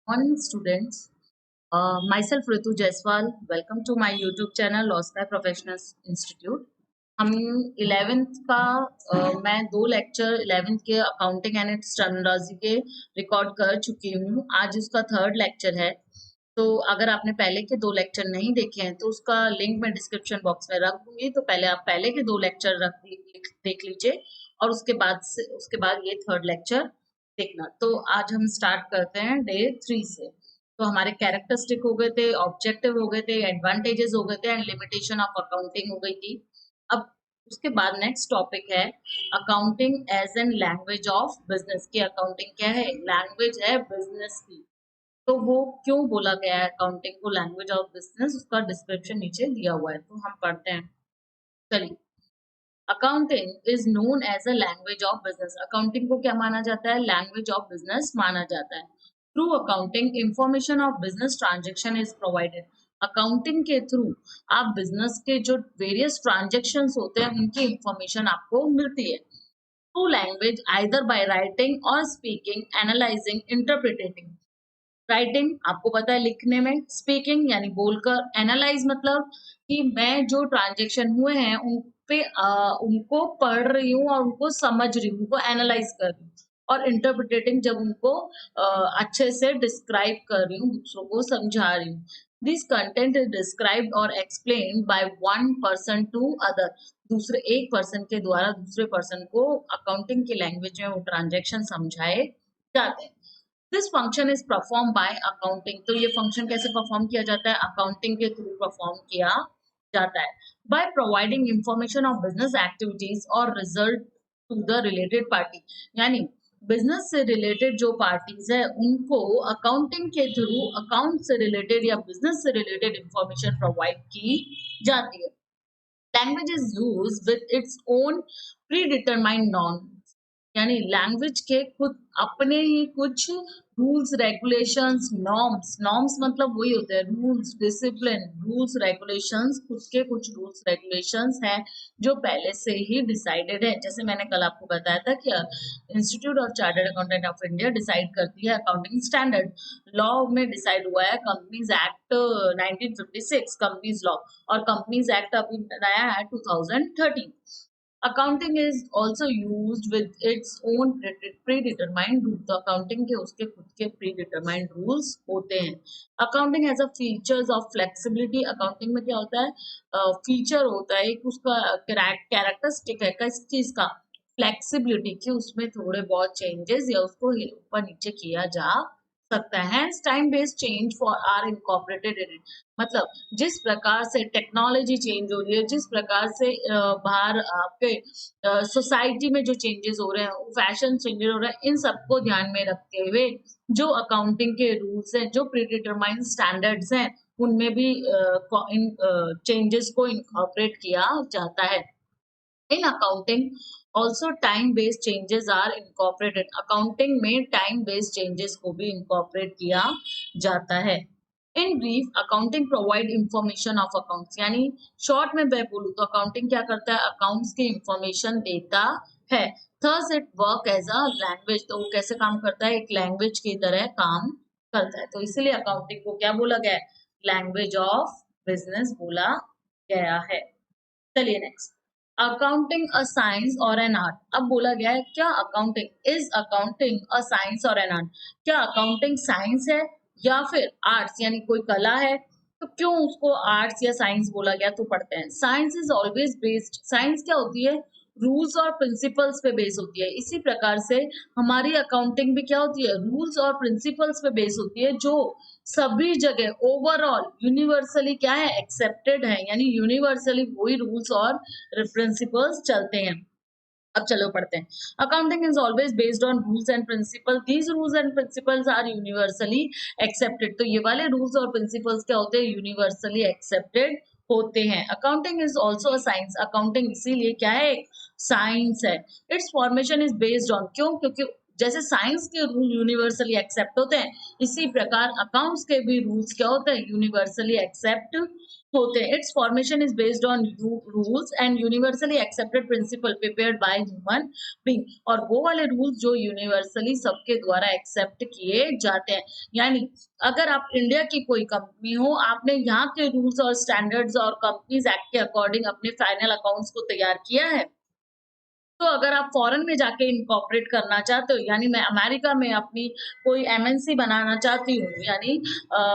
Morning, students. Myself Ritu Jaiswal. Welcome to my YouTube channel Law Sky Professionals Institute. हम 11th का मैं 2 lecture 11th के accounting and it's terminology के record कर चुकी हूँ। आज उसका 3rd लेक्चर है। तो अगर आपने पहले के 2 लेक्चर नहीं देखे हैं तो उसका लिंक मैं डिस्क्रिप्शन बॉक्स में रख दूंगी। तो पहले आप पहले के 2 लेक्चर देख लीजिए और उसके बाद ये 3rd लेक्चर देखना। तो आज हम स्टार्ट करते हैं डे 3 से। तो हमारे कैरेक्टरिस्टिक हो गए थे, ऑब्जेक्टिव हो गए थे, एडवांटेजेस हो गए थे एंड लिमिटेशन ऑफ अकाउंटिंग हो गई थी। अब उसके बाद नेक्स्ट टॉपिक है accounting as an language of business की। अकाउंटिंग क्या है? लैंग्वेज है बिजनेस की। तो वो क्यों बोला गया है अकाउंटिंग को लैंग्वेज ऑफ बिजनेस, उसका डिस्क्रिप्शन नीचे दिया हुआ है। तो हम पढ़ते हैं। चलिए, accounting is known as a language of business. Accounting को क्या माना जाता है? लैंग्वेज ऑफ बिजनेस माना जाता है। Through accounting information of business transaction is provided. Accounting के थ्रू आप बिजनेस के जो वेरियस ट्रांजेक्शन होते हैं उनकी इंफॉर्मेशन आपको मिलती है। Through language either by writing और स्पीकिंग, एनालाइजिंग, इंटरप्रिटेटिंग। राइटिंग आपको पता है लिखने में, स्पीकिंग यानी बोलकर, एनालाइज मतलब कि मैं जो ट्रांजेक्शन हुए हैं उन पे उनको पढ़ रही हूँ और उनको समझ रही हूँ, उनको एनालाइज कर रही हूँ। और इंटरप्रिटेटिंग जब उनको अच्छे से डिस्क्राइब कर रही हूँ, दूसरों को समझा रही हूँ। दिस कंटेंट इज डिस्क्राइब्ड और explain by one person to other. दूसरे एक पर्सन के द्वारा दूसरे पर्सन को अकाउंटिंग की लैंग्वेज में वो ट्रांजेक्शन समझाए जाते हैं। This function is perform by accounting. तो ये फंक्शन कैसे परफॉर्म किया जाता है? अकाउंटिंग के थ्रू परफॉर्म किया जाता है। By providing information of business activities और result to the related party. यानी बिजनेस से रिलेटेड जो पार्टीज है उनको अकाउंटिंग के थ्रू अकाउंट से रिलेटेड या बिजनेस से रिलेटेड इंफॉर्मेशन प्रोवाइड की जाती है। Language is use with its own predetermined norm. यानी लैंग्वेज के खुद अपने ही कुछ रूल्स रेगुलेशंस, नॉर्म्स। नॉर्म्स मतलब वही होते हैं रूल्स, डिसिप्लिन, रूल्स रेगुलेशंस। खुद के कुछ रूल्स रेगुलेशंस हैं जो पहले से ही डिसाइडेड है। जैसे मैंने कल आपको बताया था कि institute of chartered accountant of India decide करती है अकाउंटिंग स्टैंडर्ड। लॉ में डिसाइड हुआ है कंपनीज एक्ट 1956, कंपनीज लॉ। और कंपनीज एक्ट अभी नया है 2013। Accounting is also use with its own pre determined rule. तो अकाउंटिंग के उसके खुद के प्री डिटरमाइंड रूल्स होते हैं। Accounting has a features of flexibility. Accounting में क्या होता है? फीचर होता है एक, उसका कैरेक्टरिस्टिक है किस चीज का? फ्लेक्सिबिलिटी की। उसमें थोड़े बहुत चेंजेस या उसको ऊपर नीचे किया जा सकता है। Hence time based change for are incorporated in it. मतलब जिस प्रकार से टेक्नोलॉजी चेंज हो रही है, जिस प्रकार से बाहर आपके सोसाइटी में जो चेंजेस हो रहे हैं, फैशन चेंजेस हो रहे हैं, इन सबको ध्यान में रखते हुए जो अकाउंटिंग के रूल्स हैं, जो प्री डिटरमाइंड स्टैंडर्ड्स हैं, उनमें भी इन चेंजेस को इनकॉर्पोरेट किया जाता है। In accounting also time based changes are incorporated. Accounting में टाइम बेस्ड चेंजेस को भी इनकॉर्पोरेट किया जाता है। In brief accounting provide information of accounts. यानी शॉर्ट में मैं बोलूँ तो अकाउंटिंग क्या करता है? अकाउंट्स की इंफॉर्मेशन देता है। Thus it work as a language. तो वो कैसे काम करता है? एक लैंग्वेज की तरह काम करता है। तो इसीलिए अकाउंटिंग को क्या बोला गया है? लैंग्वेज ऑफ बिजनेस बोला गया है। चलिए नेक्स्ट, अकाउंटिंग अ साइंस और एन आर्ट। अब बोला गया है क्या अकाउंटिंग अ साइंस और एन आर्ट? क्या अकाउंटिंग साइंस है या फिर आर्ट्स यानी कोई कला है? तो क्यों उसको आर्ट्स या साइंस बोला गया? तो पढ़ते हैं। Science is always based. Science क्या होती है? रूल्स और प्रिंसिपल्स पे बेस होती है। इसी प्रकार से हमारी अकाउंटिंग भी क्या होती है? रूल्स और प्रिंसिपल्स पे बेस होती है, जो सभी जगह ओवरऑल यूनिवर्सली क्या है? एक्सेप्टेड है। यानी यूनिवर्सली वही रूल्स और प्रिंसिपल्स चलते हैं। अब चलो पढ़ते हैं। Accounting is always based on rules and principle. These rules and principles are universally accepted. तो ये वाले रूल्स और प्रिंसिपल्स क्या होते हैं? यूनिवर्सली एक्सेप्टेड होते हैं। Accounting is also a science. Accounting इसीलिए क्या है? साइंस है। It's formation is based on, क्यों? क्योंकि जैसे साइंस के रूल यूनिवर्सली एक्सेप्ट होते हैं, इसी प्रकार अकाउंट्स के भी रूल्स क्या होते हैं, यूनिवर्सली एक्सेप्ट होते हैं। It's formation is based on rules and universally accepted principal prepared by human being, और वो वाले रूल्स जो यूनिवर्सली सबके द्वारा एक्सेप्ट किए जाते हैं। यानी अगर आप इंडिया की कोई कंपनी हो, आपने यहाँ के रूल्स और स्टैंडर्ड्स और कंपनीज एक्ट के अकॉर्डिंग अपने फाइनल अकाउंट्स को तैयार किया है, तो अगर आप फॉरेन में जाके इनकॉर्पोरेट करना चाहते हो, यानी मैं अमेरिका में अपनी कोई एमएनसी बनाना चाहती हूँ, यानी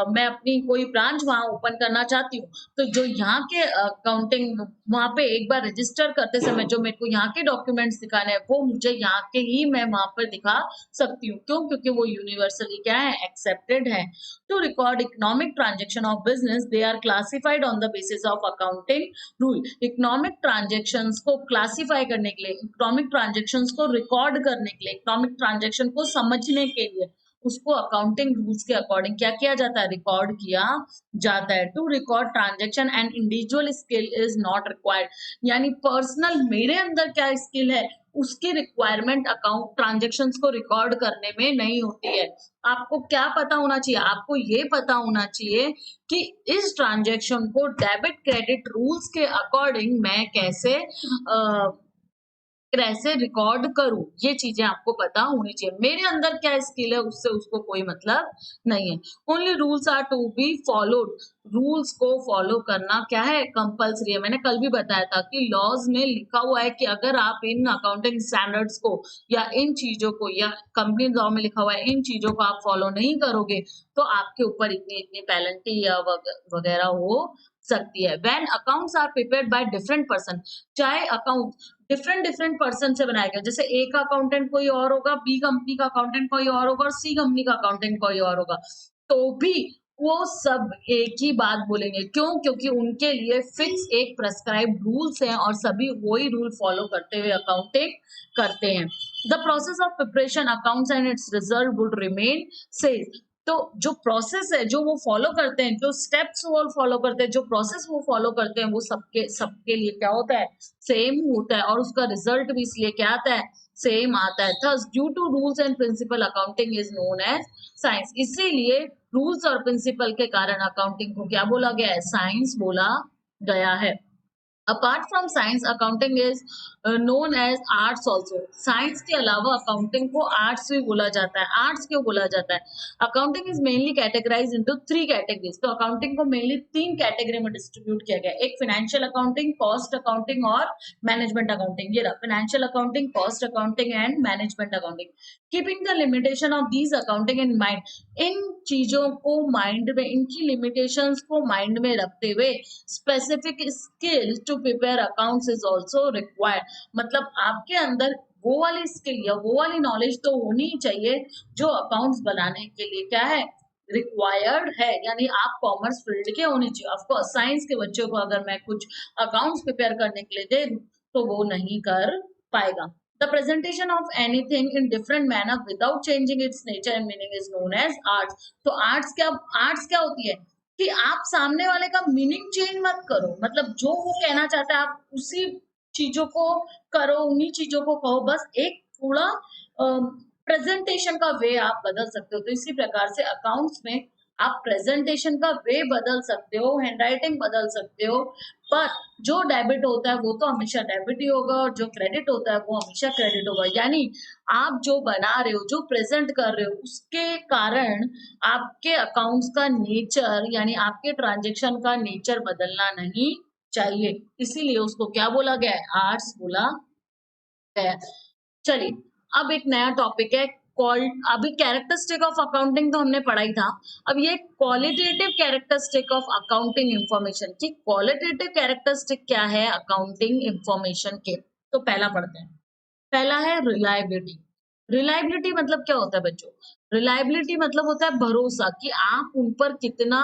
मैं अपनी कोई ब्रांच वहाँ ओपन करना चाहती हूँ, तो जो यहाँ के अकाउंटिंग वहाँ पे एक बार रजिस्टर करते समय जो मेरे को यहाँ के डॉक्यूमेंट्स दिखाने हैं, वो मुझे यहाँ के ही मैं वहाँ पर दिखा सकती हूँ। क्यों? क्योंकि वो यूनिवर्सली क्या है, एक्सेप्टेड है। To record economic transaction of business, they are classified on the basis of accounting rule. Economic transactions को क्लासिफाई करने के लिए, इकोनॉमिक ट्रांजेक्शंस को रिकॉर्ड करने के लिए, इकोनॉमिक ट्रांजेक्शन को समझने के लिए उसको अकाउंटिंग रूल्स के अकॉर्डिंग क्या किया जाता है, रिकॉर्ड किया जाता है। To record transaction and individual skill is not required, यानी पर्सनल मेरे अंदर क्या स्किल है उसकी रिक्वायरमेंट अकाउंट ट्रांजेक्शंस को रिकॉर्ड करने में नहीं होती है। आपको क्या पता होना चाहिए, आपको ये पता होना चाहिए कि इस ट्रांजेक्शन को डेबिट क्रेडिट रूल्स के अकॉर्डिंग मैं कैसे रिकॉर्ड करूं, ये चीजें आपको पता होनी चाहिए। मेरे अंदर क्या स्किल है उससे उसको कोई मतलब नहीं है। Only rules are to be followed, rules को फॉलो करना क्या है, कंपल्सरी है। मैंने कल भी बताया था कि लॉज में लिखा हुआ है कि अगर आप इन अकाउंटिंग स्टैंडर्ड्स को या इन चीजों को, या कंपनी लॉ में लिखा हुआ है इन चीजों को आप फॉलो नहीं करोगे तो आपके ऊपर इतनी इतनी पेनल्टी या वगैरह हो सकती है। When accounts are prepared by different person, चाहे अकाउंट डिफरेंट डिफरेंट पर्सन से बनाया गया, जैसे ए का अकाउंटेंट कोई और होगा, बी कंपनी का अकाउंटेंट कोई और होगा और सी कंपनी का अकाउंटेंट कोई और होगा, तो भी वो सब एक ही बात बोलेंगे। क्यों? क्योंकि उनके लिए फिक्स एक प्रेस्क्राइब्ड रूल्स हैं और सभी वही रूल फॉलो करते हुए अकाउंटिंग करते हैं। The process of preparation accounts and it's result would remain same, तो जो प्रोसेस है जो वो फॉलो करते हैं, जो स्टेप्स वो फॉलो करते हैं, जो प्रोसेस वो फॉलो करते हैं, वो सबके सबके लिए क्या होता है, सेम होता है, और उसका रिजल्ट भी इसलिए क्या आता है, सेम आता है। Thus due to rules and principle accounting is known as science, इसीलिए रूल्स और प्रिंसिपल के कारण अकाउंटिंग को क्या बोला गया है, साइंस बोला गया है। Apart from science accounting is known as arts also, science के अलावा अकाउंटिंग को आर्ट्स भी बोला जाता है। आर्ट्स क्यों बोला जाता है? Accounting is mainly categorise into 3 categories, तो अकाउंटिंग को मेनली 3 कैटेगरी में डिस्ट्रीब्यूट किया गया है। एक फाइनेंशियल अकाउंटिंग, कॉस्ट अकाउंटिंग और मैनेजमेंट अकाउंटिंग। ये रहा financial accounting, cost accounting and management accounting. Keeping the limitation of these accounting in mind, इन चीजों को माइंड में, इनकी लिमिटेशंस को माइंड में रखते हुए specific skill to prepare accounts is also required, मतलब आपके अंदर वो वाली स्किल या वो वाली नॉलेज तो होनी ही चाहिए जो अकाउंट्स बनाने के लिए क्या है, रिक्वायर्ड है। यानी आप कॉमर्स फील्ड के होने चाहिए। ऑफकोर्स साइंस के बच्चों को अगर मैं कुछ अकाउंट्स प्रिपेयर करने के लिए दे दूं तो वो नहीं कर पाएगा। The presentation of anything in different manner without changing its nature and meaning is known as arts. तो आर्ट्स क्या होती है कि आप सामने वाले का मीनिंग चेंज मत करो, मतलब जो वो कहना चाहता है आप उसी चीजों को करो, उन्हीं चीजों को कहो, बस एक थोड़ा प्रेजेंटेशन का वे आप बदल सकते हो। तो इसी प्रकार से अकाउंट्स में आप प्रेजेंटेशन का वे बदल सकते हो, हैंडराइटिंग बदल सकते हो, पर जो डेबिट होता है वो तो हमेशा डेबिट ही होगा और जो क्रेडिट होता है वो हमेशा क्रेडिट होगा। यानी आप जो बना रहे हो, जो प्रेजेंट कर रहे हो, उसके कारण आपके अकाउंट्स का नेचर यानी आपके ट्रांजेक्शन का नेचर बदलना नहीं चाहिए, इसीलिए उसको क्या बोला गया है, आर्ट्स बोला गया है। चलिए अब एक नया टॉपिक है कॉल, अभी कैरेक्टरिस्टिक ऑफ अकाउंटिंग तो हमने पढ़ा ही था, अब ये qualitative characteristic of accounting information की, क्वालिटेटिव कैरेक्टरिस्टिक क्या है अकाउंटिंग इंफॉर्मेशन के, तो पहला पढ़ते हैं। पहला है रिलायबिलिटी। रिलायबिलिटी मतलब क्या होता है बच्चों? रिलायबिलिटी मतलब होता है भरोसा, कि आप उन पर कितना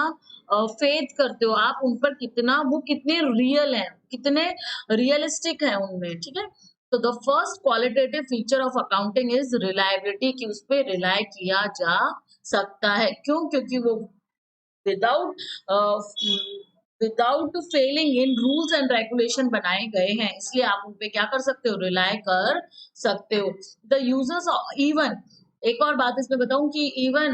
फेथ करते हो, आप उन पर कितना, वो कितने रियल है, कितने रियलिस्टिक है उनमें, ठीक है। तो the first qualitative feature of accounting is reliability, कि उस पर रिलाय किया जा सकता है। क्यों? क्योंकि वो without without failing in rules and regulation बनाए गए हैं, इसलिए आप उन पे क्या कर सकते हो, रिलाय कर सकते हो। द यूजर्स इवन, एक और बात इसमें बताऊं कि इवन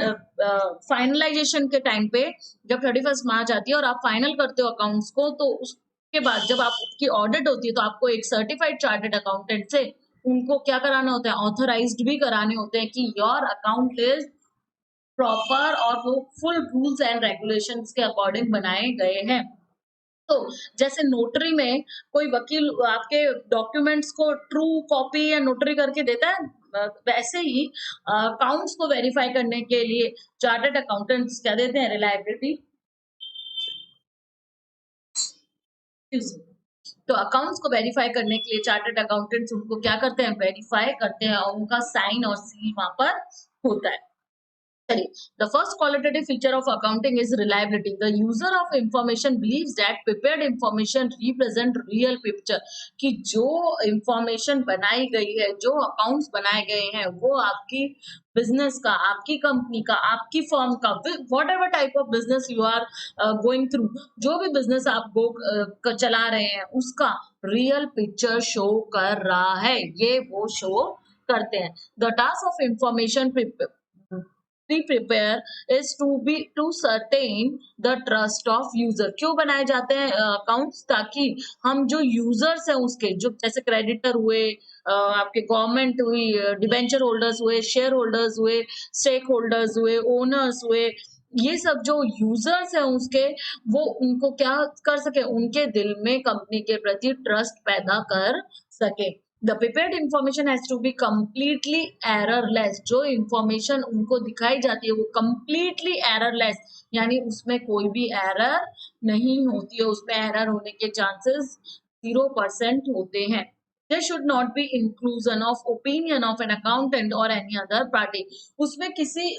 फाइनलाइजेशन के टाइम पे जब 31 मार्च आती है और आप फाइनल करते हो अकाउंट्स को, तो उसके बाद जब आपकी ऑडिट होती है तो आपको एक सर्टिफाइड चार्टर्ड अकाउंटेंट से उनको क्या कराना होता है, ऑथराइज्ड भी कराने होते हैं कि योर अकाउंट इज प्रॉपर और वो फुल रूल्स एंड रेगुलेशंस के अकॉर्डिंग बनाए गए हैं। तो जैसे नोटरी में कोई वकील आपके डॉक्यूमेंट्स को ट्रू कॉपी या नोटरी करके देता है, वैसे ही अकाउंट्स को वेरीफाई करने के लिए चार्टर्ड अकाउंटेंट्स क्या देते हैं, रिलायबिलिटी। तो अकाउंट्स को वेरीफाई करने के लिए चार्टर्ड अकाउंटेंट्स उनको क्या करते हैं, वेरीफाई करते हैं और उनका साइन और सील वहां पर होता है। The first qualitative feature of accounting is reliability. The user of information believes that prepared information represent real picture. कि जो information बनाई गई है, जो accounts बनाए गए हैं, वो आपकी business का, आपकी company का, आपकी firm का, whatever type of business you are going through, जो भी business आप चला रहे हैं, उसका real picture show कर रहा है, ये वो show करते हैं। The task of information prepare is to certain the trust of user। क्यों बनाए जाते हैं अकाउंट्स, ताकि हम जो यूजर्स हैं उसके, जो जैसे क्रेडिटर हुए, आपके गवर्नमेंट हुई, डिबेंचर होल्डर्स हुए, शेयर होल्डर्स हुए, स्टेक होल्डर्स हुए, ओनर्स हुए, ये सब जो यूजर्स हैं उसके, वो उनको क्या कर सके, उनके दिल में कंपनी के प्रति ट्रस्ट पैदा कर सके। The prepared information has to be completely errorless. जो इंफॉर्मेशन उनको दिखाई जाती है वो कंप्लीटली एररलेस, यानी उसमें कोई भी एरर नहीं होती है, उसमें एरर होने के चांसेस 0% होते हैं। There should not be inclusion of opinion of an accountant or any other party। उसमें किसी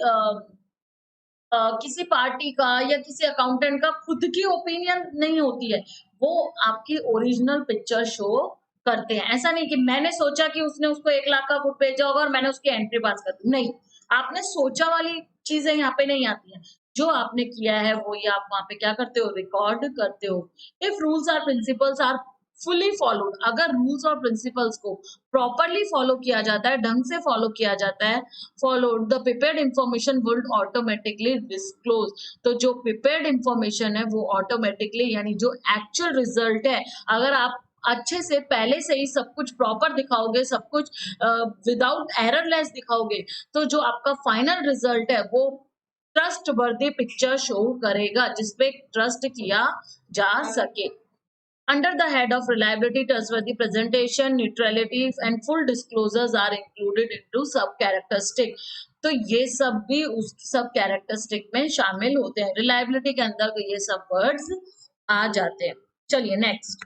पार्टी का या किसी अकाउंटेंट का खुद की ओपिनियन नहीं होती है, वो आपकी ओरिजिनल पिक्चर शो करते हैं। ऐसा नहीं कि मैंने सोचा कि उसने उसको 1 लाख का गुड भेजा होगा और मैंने उसकी एंट्री पास कर दी, नहीं, आपने सोचा वाली चीजें यहाँ पे नहीं आती हैं। जो आपने किया है वो ये आप वहां पे क्या करते हो, रिकॉर्ड करते हो। If rules are principles are fully followed, अगर रूल्स और प्रिंसिपल्स को प्रॉपरली फॉलो किया जाता है, ढंग से फॉलो किया जाता है, followed, the prepared information would automatically disclose। तो जो prepared information है वो automatically, यानी जो actual result है, अगर आप अच्छे से पहले से ही सब कुछ प्रॉपर दिखाओगे, सब कुछ विदाउट एररलेस दिखाओगे, तो जो आपका फाइनल रिजल्ट है वो ट्रस्ट वर्दी पिक्चर शो करेगा, जिसपे ट्रस्ट किया जा सके। Under the head of reliability, trustworthy presentation, neutrality and full disclosures are included into sub characteristic। तो ये सब भी उस सब कैरेक्टरिस्टिक में शामिल होते हैं। रिलायबिलिटी के अंदर ये सब वर्ड्स आ जाते हैं। चलिए नेक्स्ट।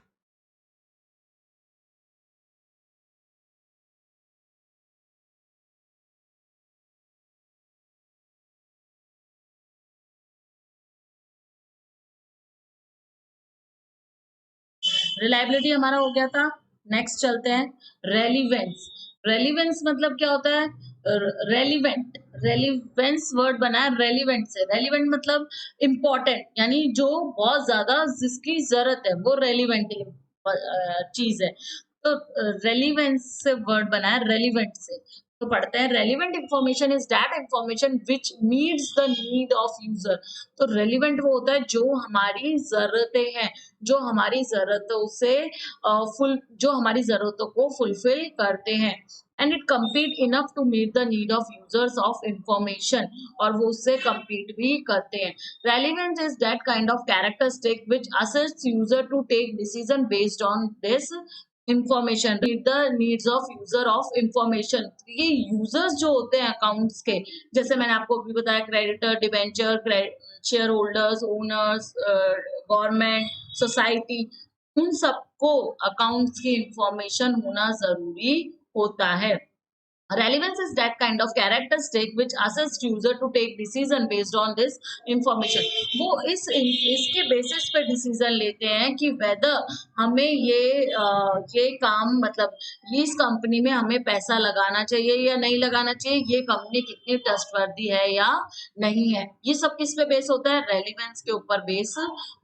रिलायबिलिटी हमारा हो गया था। नेक्स्ट चलते हैं, रेलिवेंस। रेलिवेंस मतलब क्या होता है, रेलिवेंट, रेलिवेंस वर्ड बना है रेलिवेंट से। रेलिवेंट मतलब इम्पोर्टेंट, यानी जो बहुत ज्यादा जिसकी जरूरत है वो रेलिवेंट चीज है। तो रेलिवेंस से वर्ड बना है रेलिवेंट से। तो पढ़ते हैं, relevant information is that information which meets the need of user. तो रेलिवेंट वो होता है जो हमारी जरूरतें हैं, जो हमारी ज़रूरतों से जो हमारी ज़रूरतों को फुलफिल करते हैं। And it compete enough to meet the need of users of information, और वो उससे कम्पीट भी करते हैं। Relevance is that kind of characteristic which assists user to take decision based on this information, the needs of user of information. ये users जो होते हैं अकाउंट्स के, जैसे मैंने आपको अभी बताया, creditor, debenture, share holders, owners, government, society, उन सबको अकाउंट्स की इंफॉर्मेशन होना जरूरी होता है। Relevance is that kind of characteristic which assists user to take decision based on this information. वो इसके बेसिस पे डिसीजन लेते हैं कि वेदर हमें ये काम मतलब ये इस कंपनी में हमें पैसा लगाना चाहिए या नहीं लगाना चाहिए, ये कंपनी कितनी ट्रस्टवर्दी है या नहीं है। ये सब किस पे बेस होता है? रेलिवेंस के ऊपर बेस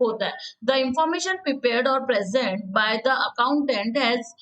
होता है। द इंफॉर्मेशन प्रिपेयर्ड और present by the accountant has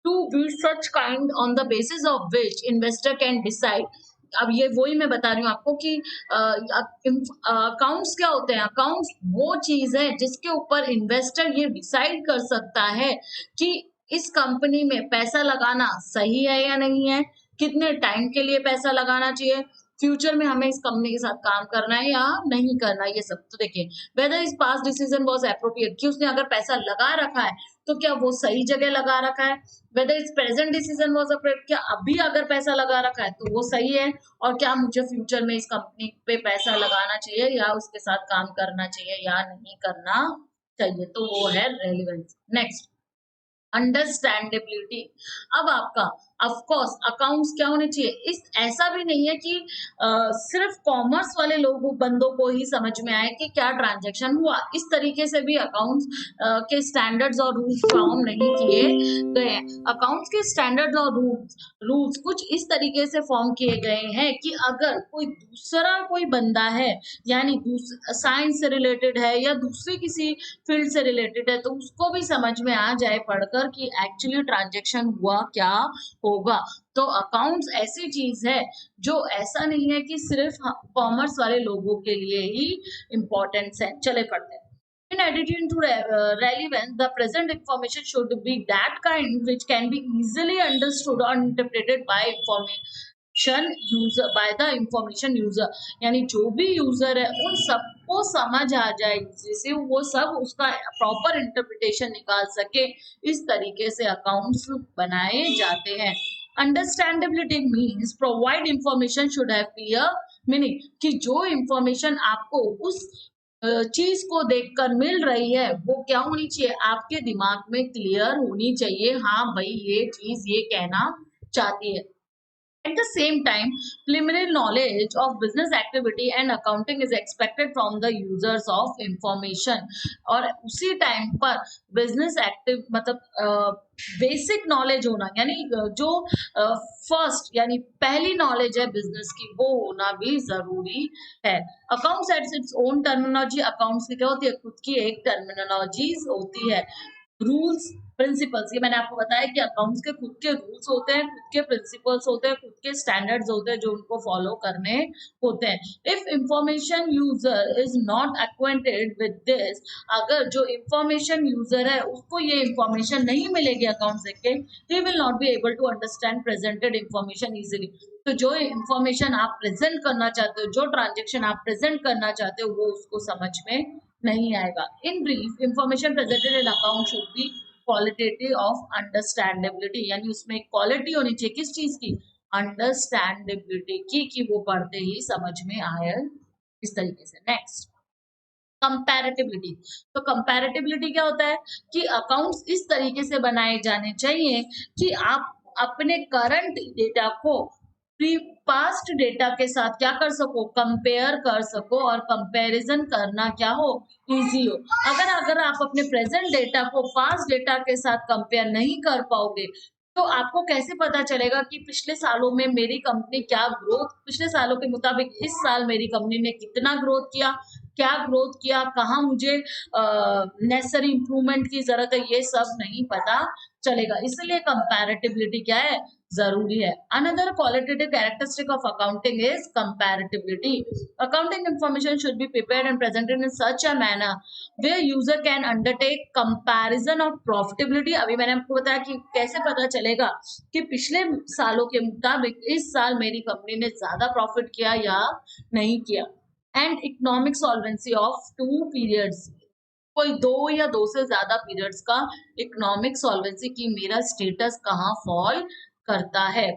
to be such kind on the basis of which investor can decide। अब ये वही मैं बता रही हूँ आपको कि अकाउंट्स क्या होते हैं? अकाउंट्स वो चीज है जिसके ऊपर इन्वेस्टर ये डिसाइड कर सकता है कि इस कंपनी में पैसा लगाना सही है या नहीं है, कितने टाइम के लिए पैसा लगाना चाहिए, फ्यूचर में हमें इस कंपनी के साथ काम करना है या नहीं करना है। ये सब तो देखिए whether is past decision was appropriate, कि उसने अगर पैसा लगा रखा है तो क्या वो सही जगह लगा रखा है। Whether is present decision was appropriate, क्या अभी अगर पैसा लगा रखा है तो वो सही है, और क्या मुझे फ्यूचर में इस कंपनी पे पैसा लगाना चाहिए या उसके साथ काम करना चाहिए या नहीं करना चाहिए। तो वो है रेलिवेंस। Next, understandability. अब आपका ऑफ कोर्स अकाउंट्स क्या होने चाहिए, इस ऐसा भी नहीं है कि सिर्फ कॉमर्स वाले लोगों बंदों को ही समझ में आए कि क्या ट्रांजैक्शन हुआ। इस तरीके से भी अकाउंट्स के स्टैंडर्ड्स और रूल्स फॉर्म नहीं किए गए हैं। अकाउंट्स के स्टैंडर्ड्स और रूल्स कुछ इस तरीके से फॉर्म किए गए हैं कि अगर कोई दूसरा कोई बंदा है, यानी साइंस से रिलेटेड है या दूसरी किसी फील्ड से रिलेटेड है, तो उसको भी समझ में आ जाए पढ़कर कि एक्चुअली ट्रांजैक्शन हुआ क्या होगा। तो अकाउंट्स ऐसी चीज है जो ऐसा नहीं है कि सिर्फ कॉमर्स वाले लोगों के लिए ही इम्पोर्टेंस है। चले पढ़ते हैं। In addition to relevance, the present information should be that kind which can be easily understood or interpreted by information user, यानी जो भी यूजर है उन सबको समझ आ जाए, जिससे वो सब उसका प्रॉपर इंटरप्रिटेशन निकाल सके। इस तरीके से अकाउंट्स बनाए जाते हैं। Understandability means provide information should have clear meaning, कि जो इंफॉर्मेशन आपको उस चीज को देखकर मिल रही है वो क्या होनी चाहिए, आपके दिमाग में क्लियर होनी चाहिए। हाँ भाई ये चीज ये कहना चाहती है। At the same time, preliminary knowledge of business activity and accounting is expected from the users of information। और उसी टाइम पर बिजनेस एक्टिव मतलब बेसिक नॉलेज होना, यानी जो फर्स्ट यानी पहली नॉलेज है बिजनेस की वो होना भी जरूरी है। Accounts has its own terminology, accounts की क्या होती है? खुद की एक टर्मिनोलॉजीज होती है। रूल्स प्रिंसिपल्स, ये मैंने आपको बताया कि अकाउंट्स के खुद के रूल्स होते हैं, खुद के प्रिंसिपल्स होते हैं, खुद के स्टैंडर्ड्स होते हैं जो उनको फॉलो करने होते हैं। If information user is not acquainted with this, अगर जो इंफॉर्मेशन यूजर है उसको ये इंफॉर्मेशन नहीं मिलेगी अकाउंट्स देख के, he will not be able to understand presented information easily. तो जो इंफॉर्मेशन आप प्रेजेंट करना चाहते हो, जो ट्रांजेक्शन आप प्रेजेंट करना चाहते हो, वो उसको समझ में नहीं आएगा। In brief, information presented in account should be qualitative of understandability, यानी उसमें एक क्वालिटी होनी चाहिए किस चीज की? अंडरस्टैंडेबिलिटी की, कि वो पढ़ते ही समझ में आए इस तरीके से। नेक्स्ट, कंपैरेटिबिलिटी। तो कंपैरेटिबिलिटी क्या होता है कि अकाउंट्स इस तरीके से बनाए जाने चाहिए कि आप अपने करंट डेटा को पास्ट डेटा के साथ क्या कर सको? कंपेयर कर सको, और कंपैरिजन करना क्या हो? इजी हो। अगर आप अपने प्रेजेंट डेटा को पास्ट डेटा के साथ कंपेयर नहीं कर पाओगे तो आपको कैसे पता चलेगा कि पिछले सालों में मेरी कंपनी क्या ग्रोथ, पिछले सालों के मुताबिक इस साल मेरी कंपनी ने कितना ग्रोथ किया, क्या ग्रोथ किया, कहाँ मुझे नेसेसरी इंप्रूवमेंट की जरूरत है, ये सब नहीं पता चलेगा। इसलिए कंपैरेटिबिलिटी क्या है? जरूरी है। Another qualitative characteristic of accounting is comparability. Accounting information should be prepared and presented in such a manner where user can undertake comparison of profitability. अभी मैंने आपको बताया कि कैसे पता चलेगा कि पिछले सालों के मुताबिक इस साल मेरी कंपनी ने ज्यादा प्रॉफिट किया या नहीं किया। And economic solvency of two periods, कोई दो या दो से ज्यादा पीरियड्स का इकोनॉमिक सॉल्वेंसी की मेरा स्टेटस कहाँ फॉल करता है।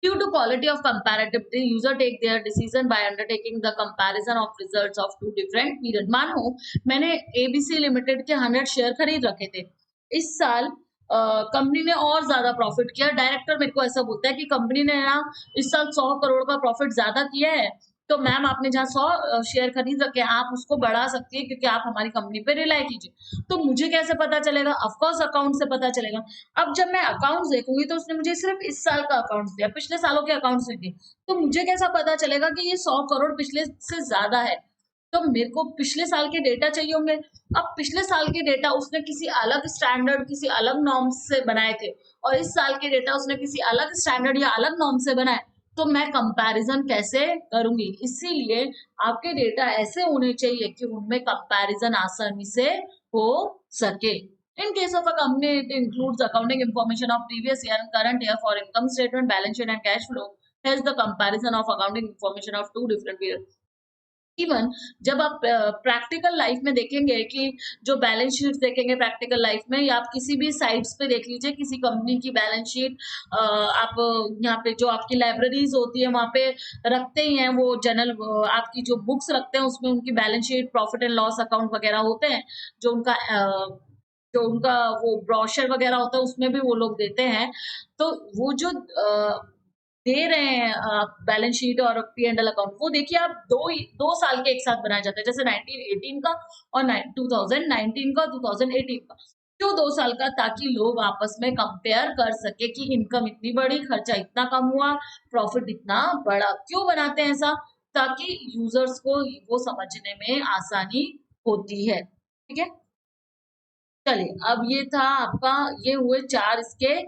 Due to quality of comparativity, user take their decision by undertaking the comparison of results of two different period। मानो मैंने ABC लिमिटेड के 100 शेयर खरीद रखे थे, इस साल कंपनी ने और ज्यादा प्रॉफिट किया, डायरेक्टर मेरे को ऐसा बोलता है कि कंपनी ने ना इस साल 100 करोड़ का प्रॉफिट ज्यादा किया है, तो मैम आपने जहाँ 100 शेयर खरीद रखे हैं, आप उसको बढ़ा सकती है क्योंकि आप हमारी कंपनी पे रिलाई कीजिए। तो मुझे कैसे पता चलेगा? ऑफकोर्स अकाउंट से पता चलेगा। अब जब मैं अकाउंट्स देखूंगी तो उसने मुझे सिर्फ इस साल का अकाउंट्स दिया, पिछले सालों के अकाउंट्स नहीं दिए, तो मुझे कैसा पता चलेगा कि ये 100 करोड़ पिछले से ज्यादा है? तो मेरे को पिछले साल के डेटा चाहिए होंगे। अब पिछले साल के डेटा उसने किसी अलग स्टैंडर्ड, किसी अलग नॉर्म्स से बनाए थे, और इस साल के डेटा उसने किसी अलग स्टैंडर्ड या अलग नॉर्म से बनाए, तो मैं कंपैरिजन कैसे करूंगी? इसीलिए आपके डेटा ऐसे होने चाहिए कि उनमें कंपैरिजन आसानी से हो सके। In case of a company, it includes accounting information of previous year and current year for income statement, balance sheet, and cash flow. Hence, the comparison of accounting information of two different periods. Even जब आप practical life में देखेंगे कि जो balance sheet देखेंगे practical life में, या आप किसी भी साइट्स पे देख लीजिए किसी कंपनी की बैलेंस शीट, आप यहाँ पे जो आपकी लाइब्रेरीज होती है वहां पे रखते ही हैं वो जनरल, आपकी जो बुक्स रखते हैं उसमें उनकी balance sheet, profit and loss account वगैरह होते हैं, जो उनका वो ब्रोशर वगैरह होता है उसमें भी वो लोग देते हैं। तो वो जो दे रहे हैं बैलेंस शीट और पी एंड एल अकाउंट, वो देखिए आप दो साल के एक साथ बनाया जाता है, जैसे 1918 का और 2019 का, 2018 का, क्यों 2 साल का? ताकि लोग आपस में कंपेयर कर सके कि इनकम इतनी बड़ी, खर्चा इतना कम हुआ, प्रॉफिट इतना बड़ा। क्यों बनाते हैं ऐसा? ताकि यूजर्स को वो समझने में आसानी होती है। ठीक है, चलिए अब ये था आपका, ये हुए 4 इसके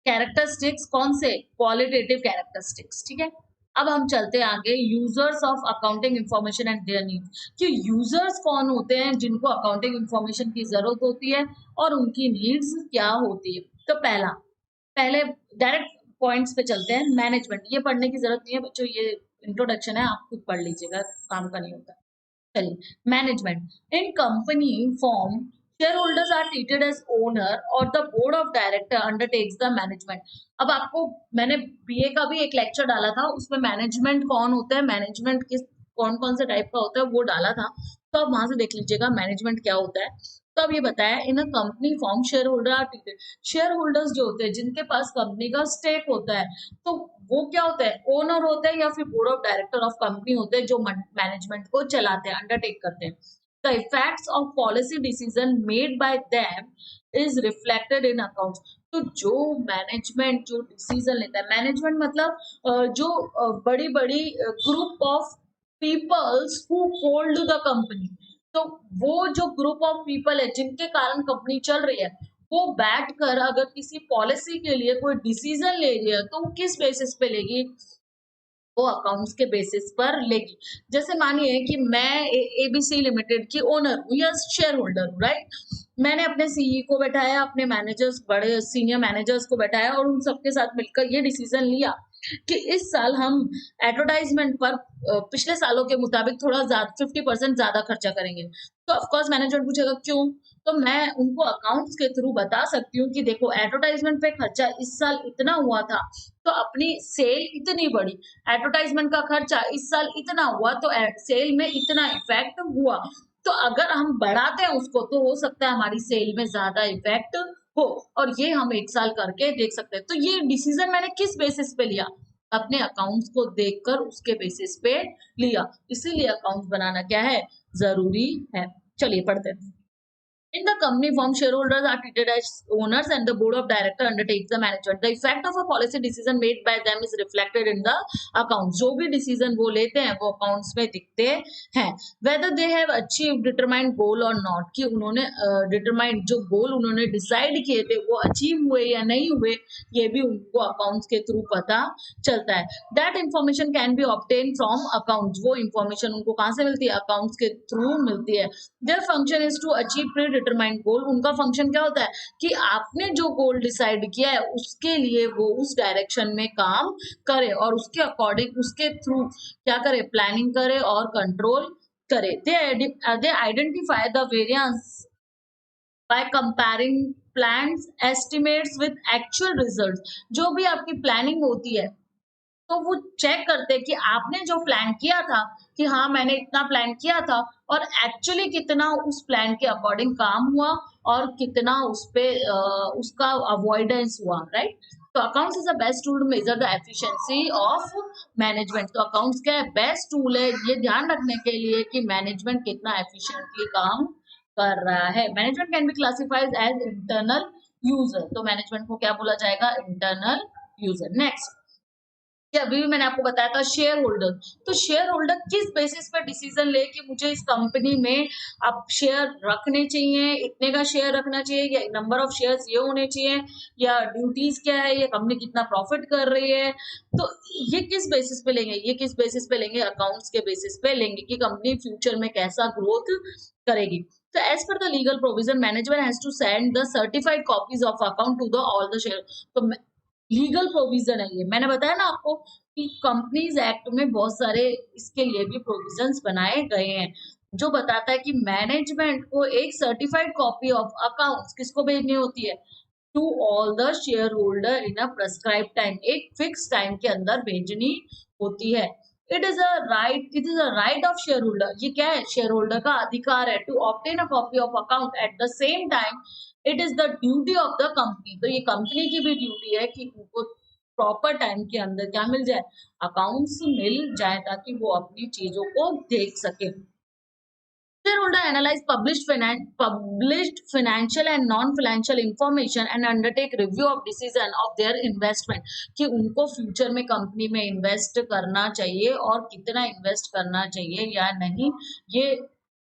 कैरेक्टरिस्टिक्स। कौन से? Qualitative characteristics. ठीक है, अब हम चलते हैं आगे, users of accounting information and there needs, कि यूजर्स कौन होते हैं जिनको अकाउंटिंग इंफॉर्मेशन की जरूरत होती है और उनकी नीड्स क्या होती है। तो पहले डायरेक्ट पॉइंट्स पे चलते हैं। मैनेजमेंट, ये पढ़ने की जरूरत नहीं है बच्चों, ये इंट्रोडक्शन है, आप खुद पढ़ लीजिएगा, काम का नहीं होता। चलिए, management in company form, shareholders are treated as owner or the board of director undertakes the management। अब आपको मैंने बीए का भी एक लेक्चर डाला था, उसमें मैनेजमेंट कौन होता है, मैनेजमेंट किस कौन कौन से टाइप का होता है वो डाला था, तो आप वहां से देख लीजिएगा मैनेजमेंट क्या होता है। तो अब ये बताया, in a company form shareholder are treated, shareholders जो होते हैं जिनके पास कंपनी का स्टेक होता है, तो वो क्या होता है? ओनर होते हैं या फिर board of director of company होते हैं जो मैनेजमेंट को चलाते हैं, अंडरटेक करते हैं। The effects of policy decision made by them is reflected in accounts। तो जो मैनेजमेंट जो डिसीजन लेता है, मैनेजमेंट मतलब जो बड़ी बड़ी group of peoples who hold the company, तो वो जो ग्रुप ऑफ पीपल है जिनके कारण कंपनी चल रही है, वो बैठ कर अगर किसी पॉलिसी के लिए कोई डिसीजन ले रही है तो वो किस बेसिस पे लेगी? वो अकाउंट्स के बेसिस पर लेगी। जैसे मानिए कि मैं एबीसी लिमिटेड की ओनर हूँ या शेयर होल्डर हूँ, राइट? मैंने अपने सीई को बैठाया, अपने मैनेजर्स, बड़े सीनियर मैनेजर्स को बैठाया और उन सबके साथ मिलकर ये डिसीजन लिया कि इस साल हम एडवर्टाइजमेंट पर पिछले सालों के मुताबिक थोड़ा ज्यादा 50% ज्यादा खर्चा करेंगे। तो ऑफकोर्स मैनेजमेंट पूछेगा क्यों, तो मैं उनको अकाउंट्स के थ्रू बता सकती हूँ कि देखो एडवर्टाइजमेंट पे खर्चा इस साल इतना हुआ था, तो अपनी सेल इतनी बढ़ी, एडवर्टाइजमेंट का खर्चा इस साल इतना हुआ तो सेल में इतना इफेक्ट हुआ, तो अगर हम बढ़ाते हैं उसको तो हो सकता है हमारी सेल में ज्यादा इफेक्ट हो, और ये हम एक साल करके देख सकते हैं। तो ये डिसीजन मैंने किस बेसिस पे लिया? अपने अकाउंट्स को देखकर उसके बेसिस पे लिया, इसीलिए अकाउंट्स बनाना क्या है? जरूरी है। चलिए पढ़ते हैं। In the company form, shareholders are treated as owners and the board of directors undertakes the management. The effect of a policy decision made by them is reflected in the accounts। जो भी decision वो लेते हैं वो accounts में दिखते हैं। Whether they have achieved determined goal or not, कि उन्होंने determined जो goal उन्होंने decide किए थे वो achieve हुए या नहीं हुए, ये भी उनको accounts के through पता चलता है। That information can be obtained from accounts। वो information उनको कहाँ से मिलती है? accounts के through मिलती है। Their function is to achieve predetermined goal। उनका फंक्शन क्या होता है कि आपने जो गोल डिसाइड किया है उसके लिए वो उस डायरेक्शन में काम करे और उसके अकॉर्डिंग उसके थ्रू क्या करे? प्लानिंग करे और कंट्रोल करे। they identify the variance by comparing plans estimates with actual results। जो भी आपकी प्लानिंग होती है तो वो चेक करते हैं कि आपने जो प्लान किया था कि हाँ मैंने इतना प्लान किया था और एक्चुअली कितना उस प्लान के अकॉर्डिंग काम हुआ और कितना उस पे उसका अवॉइडेंस हुआ, राइट। तो accounts is the best tool to measure the efficiency of management. तो अकाउंट्स क्या है, बेस्ट टूल है ये ध्यान रखने के लिए कि मैनेजमेंट कितना एफिशिएंटली काम कर रहा है। Management can be classified as internal user, तो मैनेजमेंट को क्या बोला जाएगा, इंटरनल यूजर। नेक्स्ट, कि अभी भी मैंने आपको बताया था शेयर होल्डर। तो शेयर होल्डर किस बेसिस पर डिसीजन ले कि मुझे इस कंपनी में अब शेयर रखने चाहिए, इतने का शेयर रखना चाहिए, या नंबर ऑफ शेयर्स ये होने चाहिए, या ड्यूटीज क्या है, या कंपनी कितना प्रॉफिट कर रही है। तो ये किस बेसिस पे लेंगे, ये किस बेसिस पे लेंगे, अकाउंट्स के बेसिस पे लेंगे कि कंपनी फ्यूचर में कैसा ग्रोथ करेगी। तो as per the legal provision management has to send the certified copies of account to the all the share. तो लीगल प्रोविजन है ये, मैंने बताया ना आपको कि कंपनीज एक्ट में बहुत सारे इसके लिए भी प्रोविजंस बनाए गए हैं, जो बताता है कि मैनेजमेंट को एक सर्टिफाइड कॉपी ऑफ अकाउंट्स किसको भेजनी होती है, to all the share holder in a prescribe time, एक फिक्स टाइम के अंदर भेजनी होती है। It is a right of share holder, ये क्या है, शेयर होल्डर का अधिकार है, to obtain a copy of account at the same time it is the duty of the company. तो ये कंपनी की भी ड्यूटी है कि उनको प्रॉपर टाइम के अंदर क्या मिल जाए, अकाउंट्स मिल जाए, ताकि वो अपनी चीजों को देख सके। Shareholder analyze published financial and non-financial information and undertake review of decision of their investment, कि उनको फ्यूचर में कंपनी में इन्वेस्ट करना चाहिए और कितना इन्वेस्ट करना चाहिए या नहीं, ये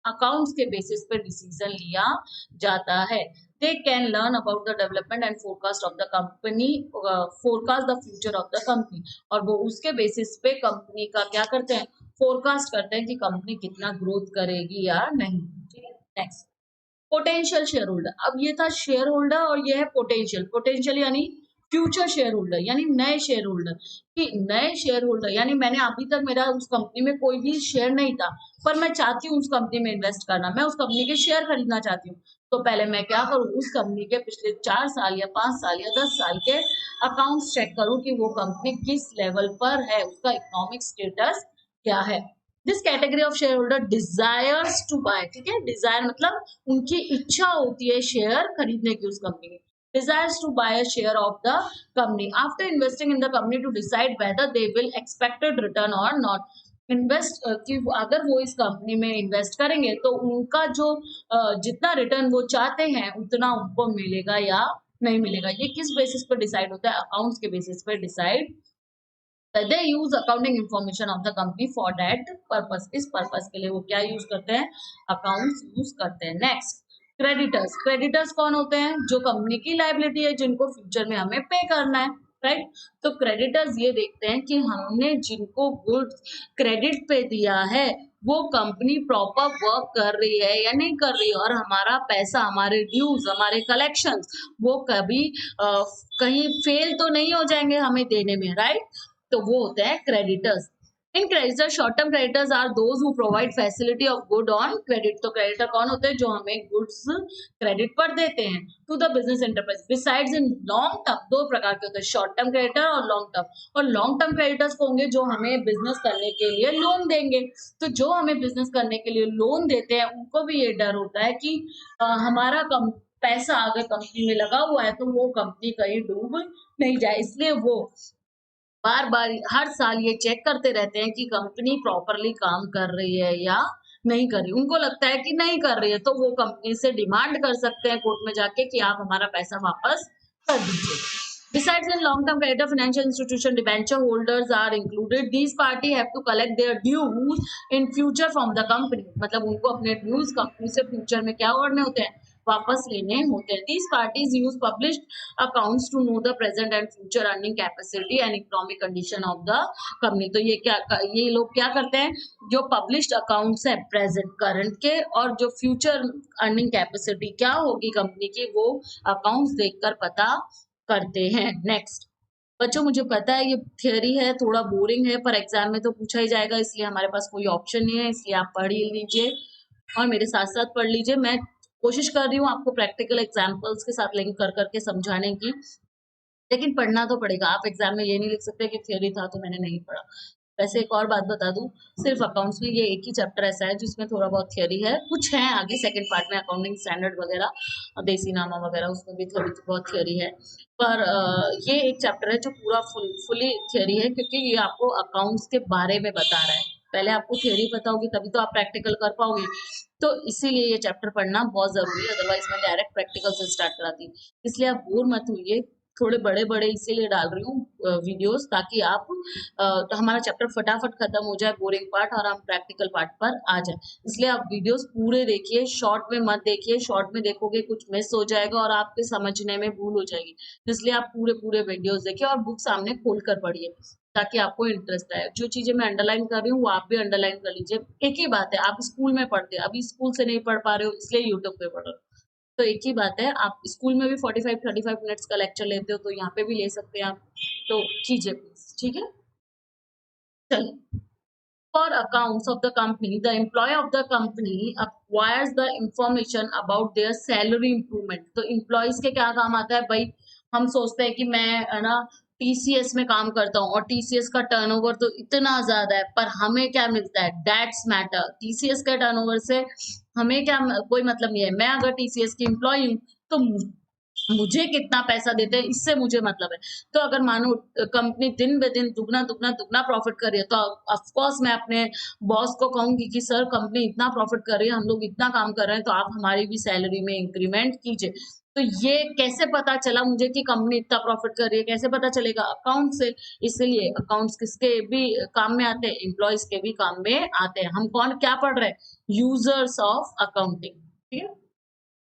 अकाउंट्स के बेसिस पे डिसीजन लिया जाता है। They can learn about the development and forecast of the company, forecast the future of the company, और वो उसके बेसिस पे कंपनी का क्या करते हैं, फोरकास्ट करते हैं कि कंपनी कितना ग्रोथ करेगी या नहीं। Next, potential share holder. अब ये था शेयर होल्डर और ये है पोटेंशियल। पोटेंशियल यानी फ्यूचर शेयर होल्डर, यानी नए शेयर होल्डर। कि नए शेयर होल्डर यानी मैंने अभी तक मेरा उस कंपनी में कोई भी शेयर नहीं था, पर मैं चाहती हूँ उस कंपनी में इन्वेस्ट करना, मैं उस कंपनी के शेयर खरीदना चाहती हूँ। तो पहले मैं क्या करूँ, उस कंपनी के पिछले 4 साल या 5 साल या 10 साल के अकाउंट्स चेक करूँ कि वो कंपनी किस लेवल पर है, उसका इकोनॉमिक स्टेटस क्या है। This category of share holder desires to buy, ठीक है, डिजायर मतलब उनकी इच्छा होती है शेयर खरीदने की उस कंपनी की। Desires to buy a share of the company after investing in the company to decide whether they will expected return or not. Invest कि अगर वो इस कंपनी में इन्वेस्ट करेंगे तो उनका जो जितना रिटर्न वो चाहते हैं उतना उनको मिलेगा या नहीं मिलेगा। ये किस बेसिस पर डिसाइड होता है, अकाउंट्स के बेसिस पर decide. They use accounting information of the company for that purpose, इस पर्पस के लिए वो क्या यूज करते हैं, अकाउंट्स यूज करते हैं। Next, creditors. क्रेडिटर्स कौन होते हैं, जो कंपनी की लायबिलिटी है जिनको फ्यूचर में हमें पे करना है, राइट। तो क्रेडिटर्स ये देखते हैं कि हमने जिनको गुड्स क्रेडिट पे दिया है वो कंपनी प्रॉपर वर्क कर रही है या नहीं कर रही है, और हमारा पैसा, हमारे ड्यूज, हमारे कलेक्शंस वो कभी कहीं फेल तो नहीं हो जाएंगे हमें देने में, राइट। तो वो होते हैं creditors. In creditors, short term creditors are those who provide facility of good on credit. तो क्रेडिटर कौन होते हैं, जो हमें गुड्स क्रेडिट पर देते हैं to the business enterprise. Besides in long term, दो प्रकार के होते हैं, शॉर्ट टर्म क्रेडिटर और लॉन्ग टर्म। और लॉन्ग टर्म क्रेडिटर्स होंगे जो हमें बिजनेस करने के लिए लोन देंगे। तो जो हमें बिजनेस करने के लिए लोन देते हैं उनको भी ये डर होता है कि हमारा पैसा अगर कंपनी में लगा हुआ है तो वो कंपनी कहीं डूब नहीं जाए, इसलिए वो बार बार हर साल ये चेक करते रहते हैं कि कंपनी प्रॉपरली काम कर रही है या नहीं कर रही। उनको लगता है कि नहीं कर रही है तो वो कंपनी से डिमांड कर सकते हैं कोर्ट में जाके कि आप हमारा पैसा वापस कर दीजिए। Besides, in long-term credit, financial institution debenture holders are included. These party have to collect their dues in future from the company. मतलब उनको अपने dues कंपनी से फ्यूचर में क्या करने होते हैं, वापस लेने होते हैं। These parties use published accounts to know the present and future earning capacity and economic condition of the company. तो ये लोग क्या करते हैं, जो पब्लिश्ड अकाउंट्स है प्रेजेंट करंट के और जो फ्यूचर अर्निंग कैपेसिटी क्या होगी कंपनी की, वो अकाउंट्स देखकर पता करते हैं। नेक्स्ट, बच्चों मुझे पता है ये थियरी है, थोड़ा बोरिंग है, पर एग्जाम में तो पूछा ही जाएगा, इसलिए हमारे पास कोई ऑप्शन नहीं है, इसलिए आप पढ़ ही लीजिए और मेरे साथ साथ पढ़ लीजिए। मैं कोशिश कर रही हूँ आपको प्रैक्टिकल एग्जाम्पल्स के साथ लिंक कर करके समझाने की, लेकिन पढ़ना तो पड़ेगा। आप एग्जाम में ये नहीं लिख सकते कि थियरी था तो मैंने नहीं पढ़ा। वैसे एक और बात बता दूं, सिर्फ अकाउंट्स में ये एक ही चैप्टर ऐसा है जिसमें थोड़ा बहुत थियरी है, कुछ है आगे सेकंड पार्ट में अकाउंटिंग स्टैंडर्ड वगैरह, देसी नामा वगैरह, उसमें भी थोड़ी बहुत थियरी है। पर ये एक चैप्टर है जो पूरा फुली थियरी है, क्योंकि ये आपको अकाउंट्स के बारे में बता रहा है। पहले आपको थियरी पता होगी तभी तो आप प्रैक्टिकल कर पाओगे। तो इसीलिए ये चैप्टर पढ़ना बहुत ज़रूरी है, अदरवाइज़ मैं डायरेक्ट प्रैक्टिकल से स्टार्ट कराती। इसलिए आप बोर मत होइए, थोड़े बड़े-बड़े इसीलिए डाल रही हूँ वीडियोज़, ताकि आप तो हमारा चैप्टर फटाफट खत्म हो जाए बोरिंग पार्ट और हम प्रैक्टिकल पार्ट पर आ जाए। इसलिए आप वीडियोज़ पूरे देखिए, शॉर्ट में मत देखिए, शॉर्ट में देखोगे कुछ मिस हो जाएगा और आपके समझने में भूल हो जाएगी। इसलिए आप पूरे-पूरे वीडियोज़ देखिए और बुक सामने खोल कर पढ़िए, ताकि आपको इंटरेस्ट आए। जो चीज़ें मैं अंडरलाइन कर रही हूँ, वो आप भी अंडरलाइन कर लीजिए। एक ही बात है, आप स्कूल में पढ़ते, अभी स्कूल से नहीं पढ़ पा रहे हो इसलिए यूट्यूब पे पढ़ रहे हो। तो एक ही बात है, आप स्कूल में भी 45-35 मिनट्स का लेक्चर लेते हो, तो यहाँ पे भी ले सकते हैं आप। तो कीजिए प्लीज़, ठीक है? चलिए। For accounts of the company, the employee of the company acquires the information about their salary improvement. तो employees के क्या काम आता है भाई? हम सोचते हैं कि मैं है ना टीसीएस में काम करता हूँ और टीसीएस का टर्नओवर तो इतना ज्यादा है, पर हमें क्या मिलता है? That's matter. टीसीएस के टर्नओवर से हमें क्या कोई मतलब नहीं है। मैं अगर टीसीएस की एम्प्लॉय हूँ तो मुझे कितना पैसा देते हैं इससे मुझे मतलब है। तो अगर मानो कंपनी दिन ब दिन दुगना प्रॉफिट कर रही है, तो ऑफ कोर्स मैं अपने बॉस को कहूँगी कि सर कंपनी इतना प्रॉफिट कर रही है, हम लोग इतना काम कर रहे हैं, तो आप हमारी भी सैलरी में इंक्रीमेंट कीजिए। तो ये कैसे पता चला मुझे कि कंपनी इतना प्रॉफिट कर रही है? कैसे पता चलेगा? अकाउंट से। इसीलिए अकाउंट्स किसके भी काम में आते हैं? एम्प्लॉइज के भी काम में आते हैं। हम कौन क्या पढ़ रहे हैं? Users of accounting. ठीक है?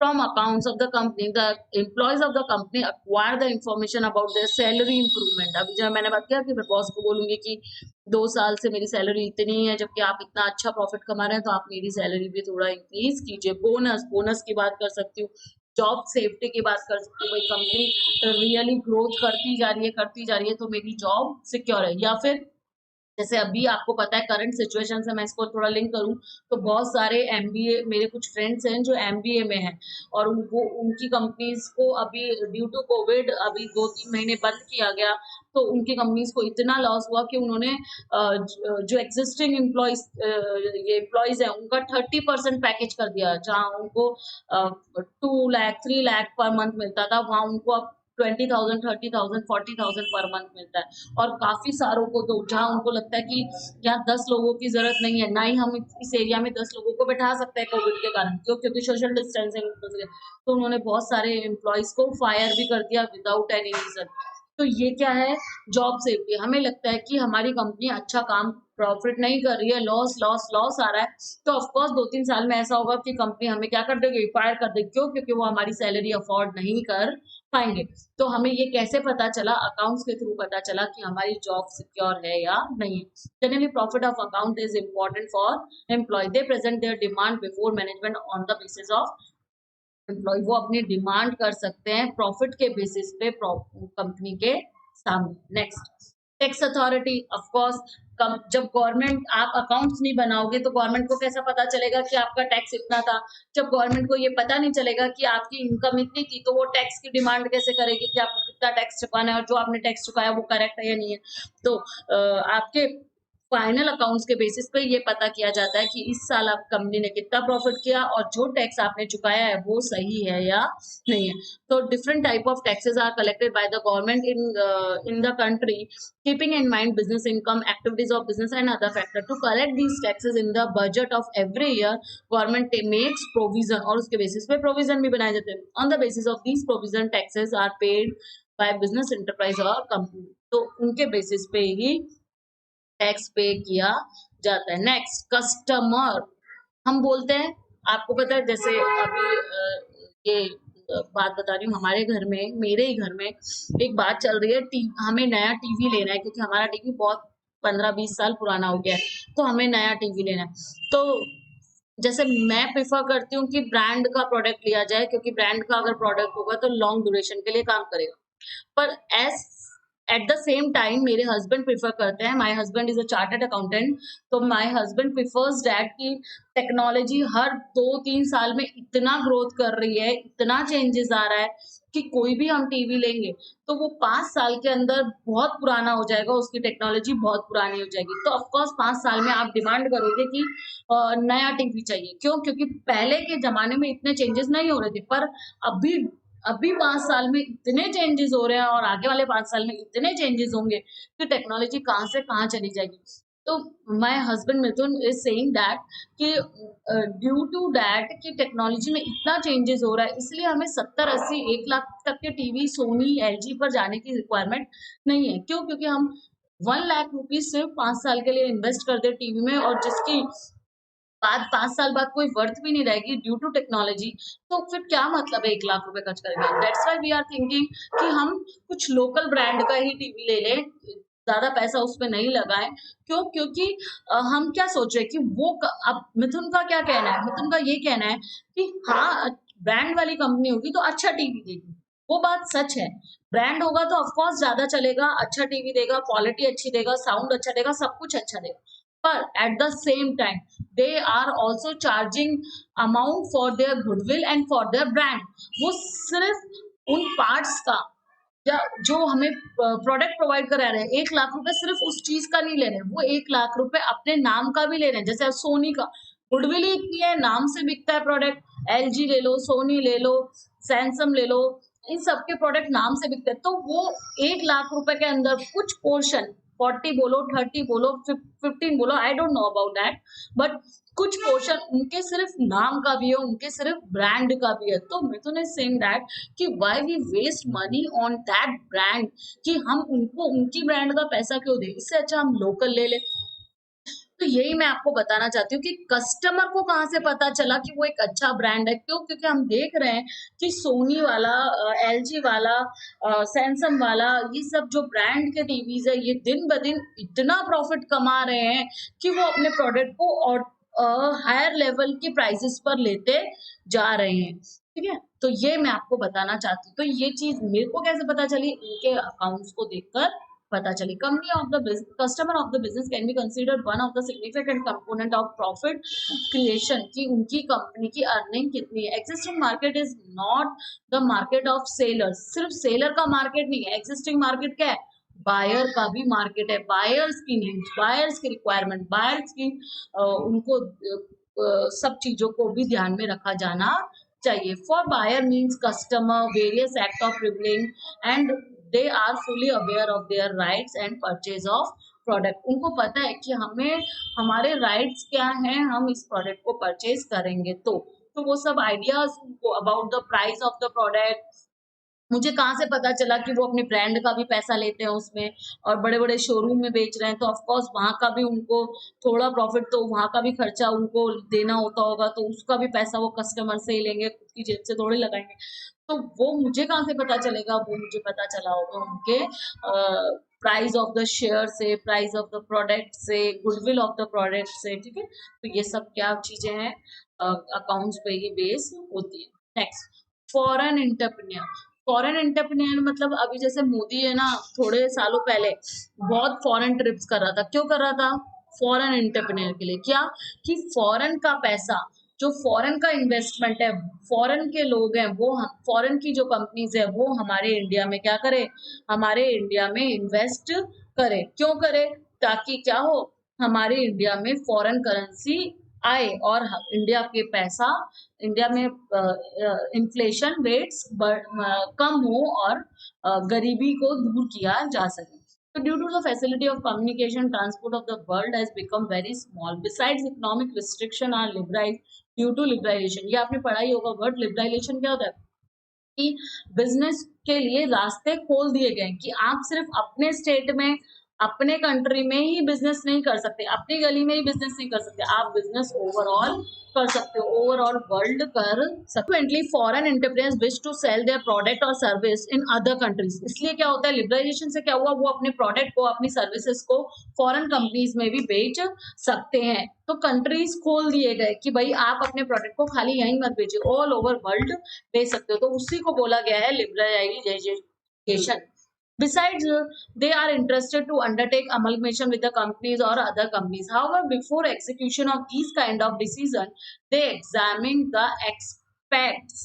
From accounts of the company, the employees of the company acquire the information about their salary improvement. अभी जब मैंने बात किया कि मैं बॉस को बोलूंगी कि 2 साल से मेरी सैलरी इतनी है, जबकि आप इतना अच्छा प्रॉफिट कमा रहे हैं, तो आप मेरी सैलरी भी थोड़ा इंक्रीज कीजिए। बोनस की बात कर सकती हूँ, जॉब सेफ्टी की बात कर सकती हूँ। भाई कंपनी रियली ग्रोथ करती जा रही है, तो मेरी जॉब सिक्योर है। या फिर जैसे अभी आपको पता है करंट सिचुएशन से मैं इसको थोड़ा लिंक करूँ, तो बहुत सारे एमबीए मेरे कुछ फ्रेंड्स हैं जो एमबीए में हैं, और उनको उनकी कंपनीज को अभी ड्यू टू कोविड अभी 2-3 महीने बंद किया गया, तो उनकी कंपनीज को इतना लॉस हुआ कि उन्होंने जो एग्जिस्टिंग ये एम्प्लॉयज है उनका 30% पैकेज कर दिया। जहाँ उनको 2 लाख 3 लाख पर मंथ मिलता था, वहाँ उनको अब 20,000 30,000 40,000 पर मंथ मिलता है। और काफ़ी सारों को तो जहाँ उनको लगता है कि यहाँ 10 लोगों की ज़रूरत नहीं है, ना ही हम इस एरिया में 10 लोगों को बैठा सकते हैं कोविड के कारण, क्यों? क्योंकि सोशल डिस्टेंसिंग, तो उन्होंने बहुत सारे एम्प्लॉइज़ को फायर भी कर दिया विदाउट एनी रीज़न। तो ये क्या है? Job safety. हमें लगता है कि हमारी कंपनी अच्छा काम प्रॉफिट नहीं कर रही है, लॉस आ रहा है, तो ऑफ कोर्स 2-3 साल में ऐसा होगा कि कंपनी हमें क्या कर देगी? फायर कर देगी। क्यों? क्योंकि वो हमारी सैलरी अफोर्ड नहीं कर पाएँगे। तो हमें ये कैसे पता चला? अकाउंट्स के थ्रू पता चला कि हमारी जॉब सिक्योर है या नहीं है। Generally profit of account is important for employ. They present their demand before management on the basis of employ. वो अपनी डिमांड कर सकते हैं प्रॉफिट के बेसिस पे कंपनी के सामने। Next, tax authority. Of course जब गवर्नमेंट, आप अकाउंट्स नहीं बनाओगे तो गवर्नमेंट को कैसा पता चलेगा कि आपका टैक्स इतना था? जब गवर्नमेंट को ये पता नहीं चलेगा कि आपकी इनकम इतनी थी, तो वो टैक्स की डिमांड कैसे करेगी कि आपको कितना टैक्स चुकाना है और जो आपने टैक्स चुकाया वो करेक्ट है या नहीं है? तो आपके फाइनल अकाउंट्स के बेसिस पे ये पता किया जाता है कि इस साल आप कंपनी ने कितना प्रॉफिट किया और जो टैक्स आपने चुकाया है वो सही है या नहीं है। तो different type of taxes are collected by the government in the country, keeping in mind business income, activities of business and other factor. To collect these taxes in the budget of every year, government makes provision, और उसके basis पे provision भी बनाए जाते हैं। On the basis of these provision taxes are paid by business enterprise और company. तो उनके बेसिस पे ही टैक्स पे किया जाता है। Next, customer. हम बोलते हैं, आपको पता है जैसे अभी ये बात बता रही हूँ, हमारे घर में, मेरे ही घर में एक बात चल रही है, हमें नया टीवी लेना है, क्योंकि हमारा टीवी बहुत 15-20 साल पुराना हो गया है, तो हमें नया टीवी लेना है। तो जैसे मैं प्रेफर करती हूँ कि ब्रांड का प्रोडक्ट लिया जाए, क्योंकि ब्रांड का अगर प्रोडक्ट होगा तो लॉन्ग ड्यूरेशन के लिए काम करेगा। पर S eight the same time मेरे हस्बैंड प्रेफर करते हैं, my husband is a chartered accountant, तो माय हस्बैंड प्रेफर्स दैट कि टेक्नोलॉजी हर 2-3 साल में इतना ग्रोथ कर रही है, इतना चेंजेस आ रहा है कि कोई भी हम टीवी लेंगे तो वो 5 साल के अंदर बहुत पुराना हो जाएगा, उसकी टेक्नोलॉजी बहुत पुरानी हो जाएगी। तो ऑफ कोर्स 5 साल में आप डिमांड करोगे कि नया टीवी चाहिए। क्यों? क्योंकि पहले के ज़माने में इतने चेंजेस नहीं हो रहे थे, पर अभी अभी 5 साल में इतने चेंजेस हो रहे हैं और आगे वाले 5 साल में इतने चेंजेस होंगे कि टेक्नोलॉजी कहाँ से कहाँ चली जाएगी। तो my husband Mithun is saying that कि ड्यू टू दैट कि टेक्नोलॉजी में इतना चेंजेस हो रहा है, इसलिए हमें 70 80 1 लाख तक के टीवी सोनी एलजी पर जाने की रिक्वायरमेंट नहीं है। क्यों? क्योंकि हम 1 लाख रुपीज सिर्फ 5 साल के लिए इन्वेस्ट कर दे टीवी में और जिसकी बाद 5 साल बाद कोई वर्थ भी नहीं रहेगी ड्यू टू टेक्नोलॉजी, तो फिर क्या मतलब है 1 लाख रुपए खर्च करेंगे? That's why we are thinking कि हम कुछ लोकल ब्रांड का ही टीवी ले लें, ज़्यादा पैसा उसपे नहीं लगाएँ। क्यों? क्योंकि हम क्या सोच रहे हैं कि वो अब मिथुन का क्या कहना है? मिथुन का ये कहना है कि हाँ, ब्रांड वाली कंपनी होगी तो अच्छा टीवी देगी। वो बात सच है। ब्रांड होगा तो ऑफ कोर्स ज़्यादा चलेगा, अच्छा टीवी देगा, क्वालिटी अच्छी देगा, साउंड अच्छा देगा, सब कुछ अच्छा देगा। पर eight the same time they are also charging amount for their goodwill and for their brand। वो सिर्फ उन पार्ट्स का या जो हमें प्रोडक्ट प्रोवाइड करा रहे हैं 1 लाख रुपए सिर्फ उस चीज का नहीं ले रहे हैं, वो 1 लाख रुपए अपने नाम का भी ले रहे हैं। जैसे सोनी का गुडविल ही इतनी है, नाम से बिकता है प्रोडक्ट। एलजी ले लो, सोनी ले लो, सैमसंग ले लो, इन सबके प्रोडक्ट नाम से बिकते हैं। तो वो 1 लाख रुपए के अंदर कुछ पोर्शन 40 बोलो, 30 बोलो, 15 बोलो, I don't know about that, but कुछ पोर्शन उनके सिर्फ नाम का भी है, उनके सिर्फ ब्रांड का भी है। तो मिथुन इज सेइंग दैट कि why we waste money on that brand, कि हम उनको उनकी ब्रांड का पैसा क्यों दें, इससे अच्छा हम लोकल ले लें। तो यही मैं आपको बताना चाहती हूँ कि कस्टमर को कहाँ से पता चला कि वो एक अच्छा ब्रांड है। क्यों? क्योंकि हम देख रहे हैं कि सोनी वाला, एलजी वाला, सैमसंग वाला, ये सब जो ब्रांड के टीवीज है, ये दिन ब दिन इतना प्रॉफिट कमा रहे हैं कि वो अपने प्रोडक्ट को और हायर लेवल के प्राइसेस पर लेते जा रहे हैं। ठीक है? तो ये मैं आपको बताना चाहती हूँ। तो ये चीज मेरे को कैसे पता चली? इनके अकाउंट्स को देखकर पता चली। Company of the customer of the business can be considered one of the significant component of profit creation, कि उनकी कंपनी की अर्निंग कितनी है। Existing market is not the market of sellers. सिर्फ सेलर का मार्केट नहीं है, एग्जिस्टिंग मार्केट क्या है? बायर का भी मार्केट है। बायर्स की नीड्स, बायर्स की रिक्वायरमेंट, बायर्स की उनको सब चीजों को भी ध्यान में रखा जाना चाहिए। For buyer means customer, various act of privilege and they are fully aware of their rights and purchase of product. उनको पता है कि हमें हमारे राइट्स क्या हैं, हम इस प्रोडक्ट को परचेज करेंगे। तो वो सब आइडियाज उनको about the price of the product. मुझे कहाँ से पता चला कि वो अपने ब्रांड का भी पैसा लेते हैं उसमें और बड़े-बड़े शोरूम में बेच रहे हैं, तो ऑफ कोर्स वहाँ का भी उनको थोड़ा प्रॉफिट, तो वहाँ का भी खर्चा उनको देना होता होगा, तो उसका भी पैसा वो कस्टमर से ही लेंगे, खुद की जेब से थोड़ी लगाएँगे। तो वो मुझे कहाँ से पता चलेगा? वो मुझे पता चला होगा उनके प्राइस ऑफ द शेयर से, प्राइस ऑफ द प्रोडक्ट से, गुडविल ऑफ द प्रोडक्ट से। ठीक है? तो ये सब क्या चीज़ें हैं, अकाउंट्स पे ही बेस होती है। Next, foreign entrepreneur. Foreign entrepreneur मतलब अभी जैसे मोदी है ना, थोड़े सालों पहले बहुत फॉरेन ट्रिप्स कर रहा था। क्यों कर रहा था? फॉरेन एंटरप्रेन्योर के लिए। क्या? कि फॉरेन का पैसा, जो फॉरेन का इन्वेस्टमेंट है, फॉरेन के लोग हैं, वो फॉरेन की जो कंपनीज है वो हमारे इंडिया में क्या करे? हमारे इंडिया में इन्वेस्ट करे। क्यों करे? ताकि क्या हो? हमारे इंडिया में फॉरेन करेंसी आए और इंडिया के पैसा, इंडिया में इन्फ्लेशन रेट्स कम हो और गरीबी को दूर किया जा सके। So due to the facility of communication, transport of the world has become very small. Besides, economic restriction are liberalized due to liberalization। ये आपने पढ़ा ही होगा वर्ड लिबरलाइजेशन क्या होता है? कि बिजनेस के लिए रास्ते खोल दिए गए कि आप सिर्फ अपने स्टेट में, अपने कंट्री में ही बिजनेस नहीं कर सकते, अपनी गली में ही बिजनेस नहीं कर सकते, आप बिजनेस ओवरऑल कर सकते हो, ओवरऑल वर्ल्ड कर सकते। Foreign entrepreneurs wish to sell their product और सर्विस इन अदर कंट्रीज। इसलिए क्या होता है, लिबरलाइजेशन से क्या हुआ, वो अपने प्रोडक्ट को, अपनी सर्विसेज को फॉरेन कंपनीज में भी बेच सकते हैं। तो कंट्रीज खोल दिए गए कि भाई आप अपने प्रोडक्ट को खाली यहीं मत बेचिए, ऑल ओवर वर्ल्ड बेच सकते हो। तो उसी को बोला गया है liberalisation. Besides, they are interested to undertake amalgamation with the companies or other companies. However, before execution of these kind of decision, they examine the aspects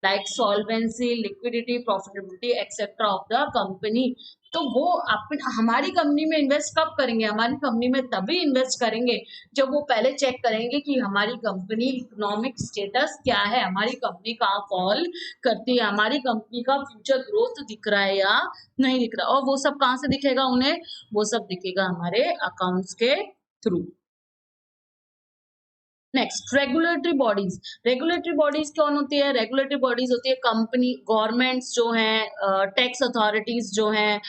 like solvency, liquidity, profitability etcetera of the company. तो वो अपन हमारी company में invest कब करेंगे? हमारी company में तभी invest करेंगे जब वो पहले चेक करेंगे कि हमारी कंपनी इकोनॉमिक स्टेटस क्या है, हमारी कंपनी कहाँ फॉल करती है, हमारी कंपनी का फ्यूचर ग्रोथ दिख रहा है या नहीं दिख रहा। और वो सब कहाँ से दिखेगा उन्हें? वो सब दिखेगा हमारे अकाउंट्स के through. Next, regulatory bodies. Regulatory bodies कौन होती है? रेगुलेटरी बॉडीज होती है कंपनी, गवर्नमेंट्स जो हैं, टैक्स अथॉरिटीज जो हैं,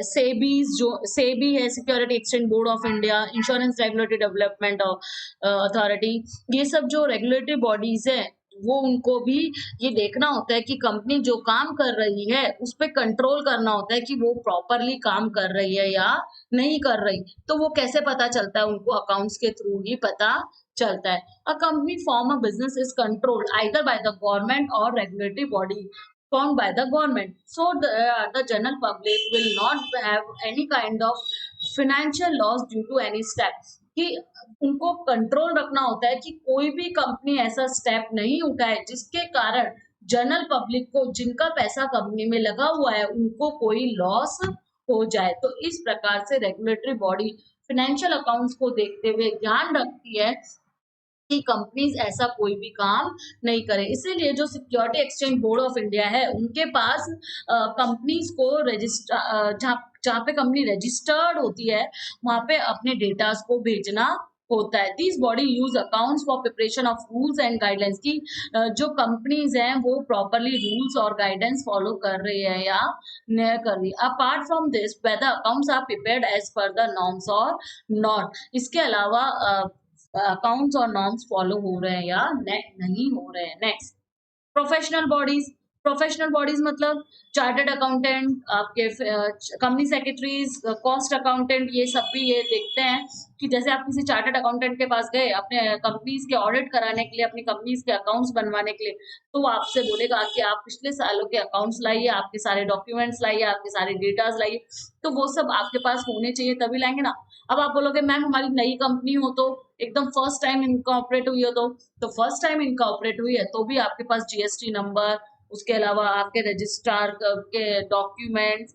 सेबीज जो सेबी है, security exchange board of India, insurance regulatory development authority. ये सब जो रेगुलेटरी बॉडीज है वो उनको भी ये देखना होता है कि कंपनी जो काम कर रही है उस पर कंट्रोल करना होता है कि वो प्रॉपरली काम कर रही है या नहीं कर रही। तो वो कैसे पता चलता है? उनको अकाउंट्स के थ्रू ही पता चलता है। A company form a business is controlled either by the government or regulatory body formed by the government. So the general public will not have any kind of financial loss due to any step. कि उनको control रखना होता है कि कोई भी company ऐसा step नहीं उठाए जिसके कारण जनरल पब्लिक को, जिनका पैसा कंपनी में लगा हुआ है, उनको कोई लॉस हो जाए। तो इस प्रकार से रेगुलेटरी बॉडी फाइनेंशियल अकाउंट्स को देखते हुए ध्यान रखती है कि कंपनीज ऐसा कोई भी काम नहीं करे। इसीलिए जो security exchange board of India है उनके पास कंपनीज को रजिस्टर, जहाँ पे कंपनी रजिस्टर्ड होती है वहां पे अपने डेटास को भेजना होता है। This body use accounts for preparation of rules and guidelines की जो कंपनीज हैं वो प्रॉपरली रूल्स और गाइडेंस फॉलो कर रही है या नहीं कर रही। Apart from this whether accounts are prepared as per the norms और नॉट। इसके अलावा अकाउंट्स और नॉर्म्स फॉलो हो रहे हैं या नहीं हो रहे हैं। Next, professional bodies. Professional bodies मतलब चार्टर्ड अकाउंटेंट, आपके कंपनी सेक्रेटरीज, कॉस्ट अकाउंटेंट, ये सब भी ये देखते हैं कि जैसे आप किसी चार्टर्ड अकाउंटेंट के पास गए अपने कंपनीज के ऑडिट कराने के लिए, अपनी कंपनीज के अकाउंट्स बनवाने के लिए, तो वो आपसे बोलेगा कि आप पिछले सालों के अकाउंट्स लाइए, आपके सारे डॉक्यूमेंट्स लाइए, आपके सारे डेटाज लाइए। तो वो सब आपके पास होने चाहिए तभी लाएंगे ना। अब आप बोलोगे मैम हमारी नई कंपनी हो तो एकदम फर्स्ट टाइम इनकॉर्पोरेट हुई हो तो फर्स्ट टाइम इनकॉर्पोरेट हुई है तो भी आपके पास जीएसटी नंबर, उसके अलावा आपके रजिस्ट्रार के डॉक्यूमेंट्स,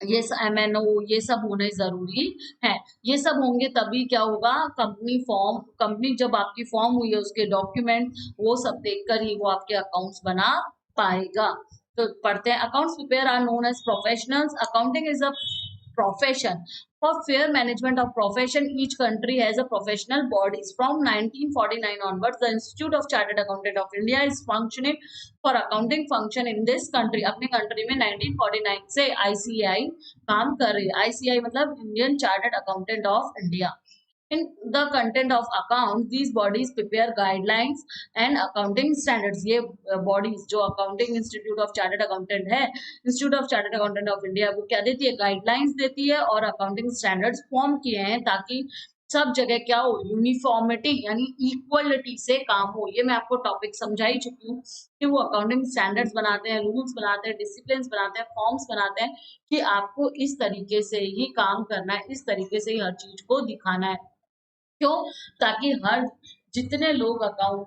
ये एमएनओ, ये सब होने जरूरी है। ये सब होंगे तभी क्या होगा, कंपनी जब आपकी फॉर्म हुई है उसके डॉक्यूमेंट वो सब देखकर ही वो आपके अकाउंट्स बना पाएगा। तो पढ़ते हैं, accounts prepare are known as professionals. Accounting is a profession. For fair management of profession, each country has a professional bodies. From 1949 onwards, the Institute of Chartered Accountant of India is functioning for accounting function in this country. अपने country में 1949 से ICAI काम कर रही है। ICAI मतलब Indian Chartered Accountant of India. In the content of account, these bodies prepare guidelines and accounting standards. ये bodies जो accounting institute of chartered accountant है, institute of chartered accountant of India, वो क्या देती है? guidelines देती है और accounting standards form किए हैं ताकि सब जगह क्या हो, यूनिफॉर्मिटी यानी इक्वलिटी से काम हो। ये मैं आपको टॉपिक समझा ही चुकी हूँ कि वो अकाउंटिंग स्टैंडर्ड्स बनाते हैं, रूल्स बनाते हैं, डिसिप्लिन बनाते हैं, फॉर्म्स बनाते हैं कि आपको इस तरीके से ही काम करना है, इस तरीके से ही हर चीज को दिखाना है। क्यों? ताकि हर जितने लोग अकाउंट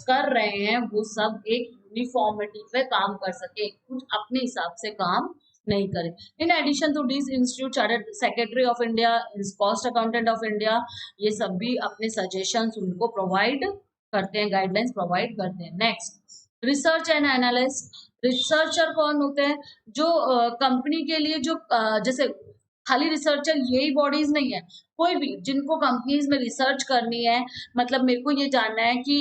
कर रहे हैं वो सब एक यूनिफॉर्मिटी पे काम कर सके, कुछ अपने हिसाब से काम नहीं करें। In addition to this institute chartered secretary of India, cost accountant of India, ये सब भी अपने सजेशंस उनको प्रोवाइड करते हैं, गाइडलाइंस प्रोवाइड करते हैं। Next, research and analyst. Researcher कौन होते हैं? जो कंपनी के लिए जो जैसे खाली रिसर्चर यही बॉडीज नहीं है, कोई भी जिनको कंपनीज में रिसर्च करनी है, मतलब मेरे को ये जानना है कि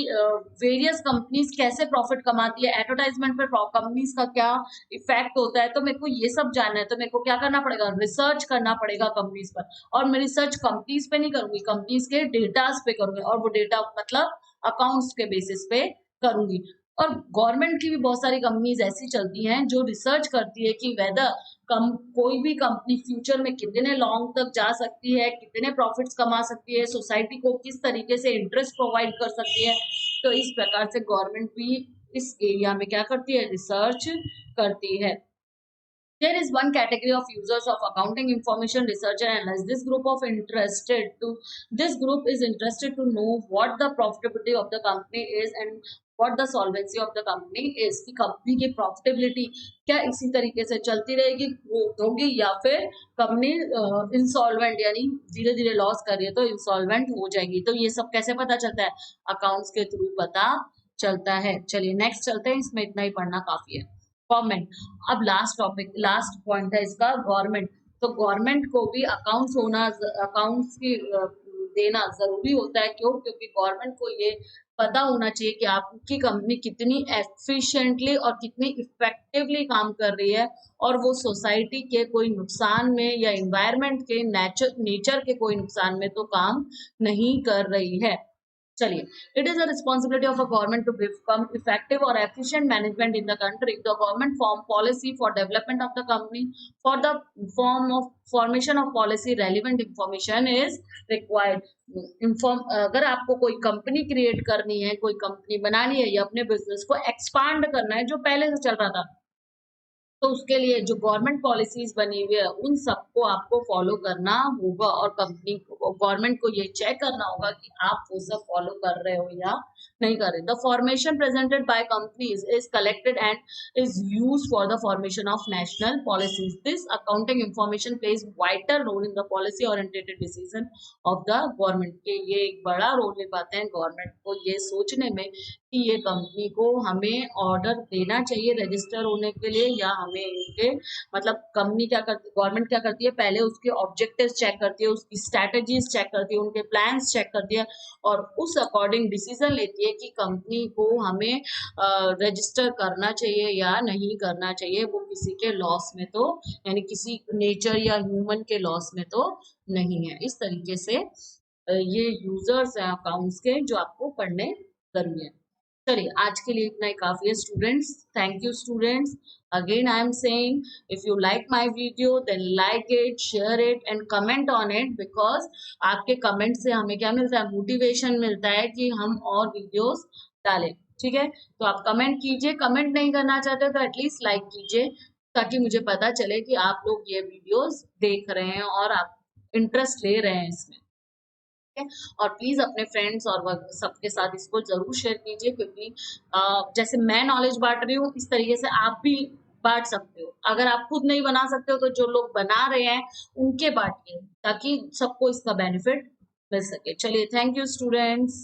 वेरियस कंपनीज कैसे प्रॉफिट कमाती है, एडवर्टाइजमेंट पर कंपनीज का क्या इफेक्ट होता है, तो मेरे को ये सब जानना है। तो मेरे को क्या करना पड़ेगा? रिसर्च करना पड़ेगा कंपनीज पर। और मैं रिसर्च कंपनीज पे नहीं करूंगी, कंपनीज के डेटास पे करूंगी, और वो डेटा मतलब अकाउंट्स के बेसिस पे करूंगी। और गवर्नमेंट की भी बहुत सारी कंपनीज ऐसी चलती हैं जो रिसर्च करती है कि वेदर कोई भी कंपनी फ्यूचर में कितने लॉन्ग तक जा सकती है, कितने प्रॉफिट्स कमा सकती है, सोसाइटी को किस तरीके से इंटरेस्ट प्रोवाइड कर सकती है। तो इस प्रकार से गवर्नमेंट भी इस एरिया में क्या करती है? रिसर्च करती है। There is one category of users of accounting information researcher and analyst. This group is interested to know what the profitability of the company is and what the solvency of the company is. कि company की profitability क्या इसी तरीके से चलती रहेगी, growth होगी, या फिर कंपनी इंसॉल्वेंट यानी धीरे धीरे लॉस कर रही है तो इंसॉल्वेंट हो जाएगी। तो ये सब कैसे पता चलता है? अकाउंट्स के थ्रू पता चलता है। चलिए नेक्स्ट चलते हैं, इसमें इतना ही पढ़ना काफी है। गवर्नमेंट, अब लास्ट पॉइंट है इसका गवर्नमेंट। तो गवर्नमेंट को भी अकाउंट्स होना, अकाउंट्स की देना जरूरी होता है। क्यों? क्योंकि गवर्नमेंट को ये पता होना चाहिए कि आपकी कंपनी कितनी एफिशिएंटली और कितनी इफेक्टिवली काम कर रही है, और वो सोसाइटी के कोई नुकसान में या एनवायरनमेंट के नेचर के कोई नुकसान में तो काम नहीं कर रही है। चलिए, it is a responsibility of a government to become effective or efficient management in the country. The government form policy for development of the company. For the formation of policy, relevant information is required. अगर आपको कोई company create करनी है, कोई company बनानी है या अपने बिजनेस को एक्सपांड करना है जो पहले से चल रहा था, तो उसके लिए जो गवर्नमेंट पॉलिसीज बनी हुई है उन सबको आपको फॉलो करना होगा, और कंपनी को, गवर्नमेंट को ये चेक करना होगा कि आप वो सब फॉलो कर रहे हो या नहीं कर रहे। The formation presented by companies is collected and is used for the formation of national policies. This accounting information plays vital role in the policy oriented decision of the government. के ये एक बड़ा रोल निभाते हैं government को ये सोचने में कि ये कंपनी को हमें ऑर्डर देना चाहिए रजिस्टर होने के लिए, या हमें इनके मतलब कंपनी क्या करती, गवर्नमेंट क्या करती है, पहले उसके ऑब्जेक्टिव्स चेक करती है, उसकी स्ट्रैटेजीज चेक करती है, उनके प्लान्स चेक करती है, और उस अकॉर्डिंग डिसीजन लेती है कि कंपनी को हमें रजिस्टर करना चाहिए या नहीं करना चाहिए। वो किसी के लॉस में तो, यानी किसी नेचर या ह्यूमन के लॉस में तो नहीं है। इस तरीके से ये यूजर्स हैं अकाउंट्स के जो आपको पढ़ने जरूरी है। चलिए आज के लिए इतना ही काफी है students. Thank you students. Again I am saying, if you like my video then like it, share it and comment on it, because आपके कमेंट से हमें क्या मिलता है? मोटिवेशन मिलता है कि हम और वीडियोस डालें। ठीक है, तो आप कमेंट कीजिए, कमेंट नहीं करना चाहते तो एटलीस्ट लाइक कीजिए, ताकि मुझे पता चले कि आप लोग ये वीडियोस देख रहे हैं और आप इंटरेस्ट ले रहे हैं इसमें। है। और प्लीज अपने फ्रेंड्स और सबके साथ इसको जरूर शेयर कीजिए, क्योंकि जैसे मैं नॉलेज बांट रही हूँ इस तरीके से आप भी बांट सकते हो। अगर आप खुद नहीं बना सकते हो तो जो लोग बना रहे हैं उनके बांटिए, ताकि सबको इसका बेनिफिट मिल सके। चलिए, थैंक यू स्टूडेंट्स।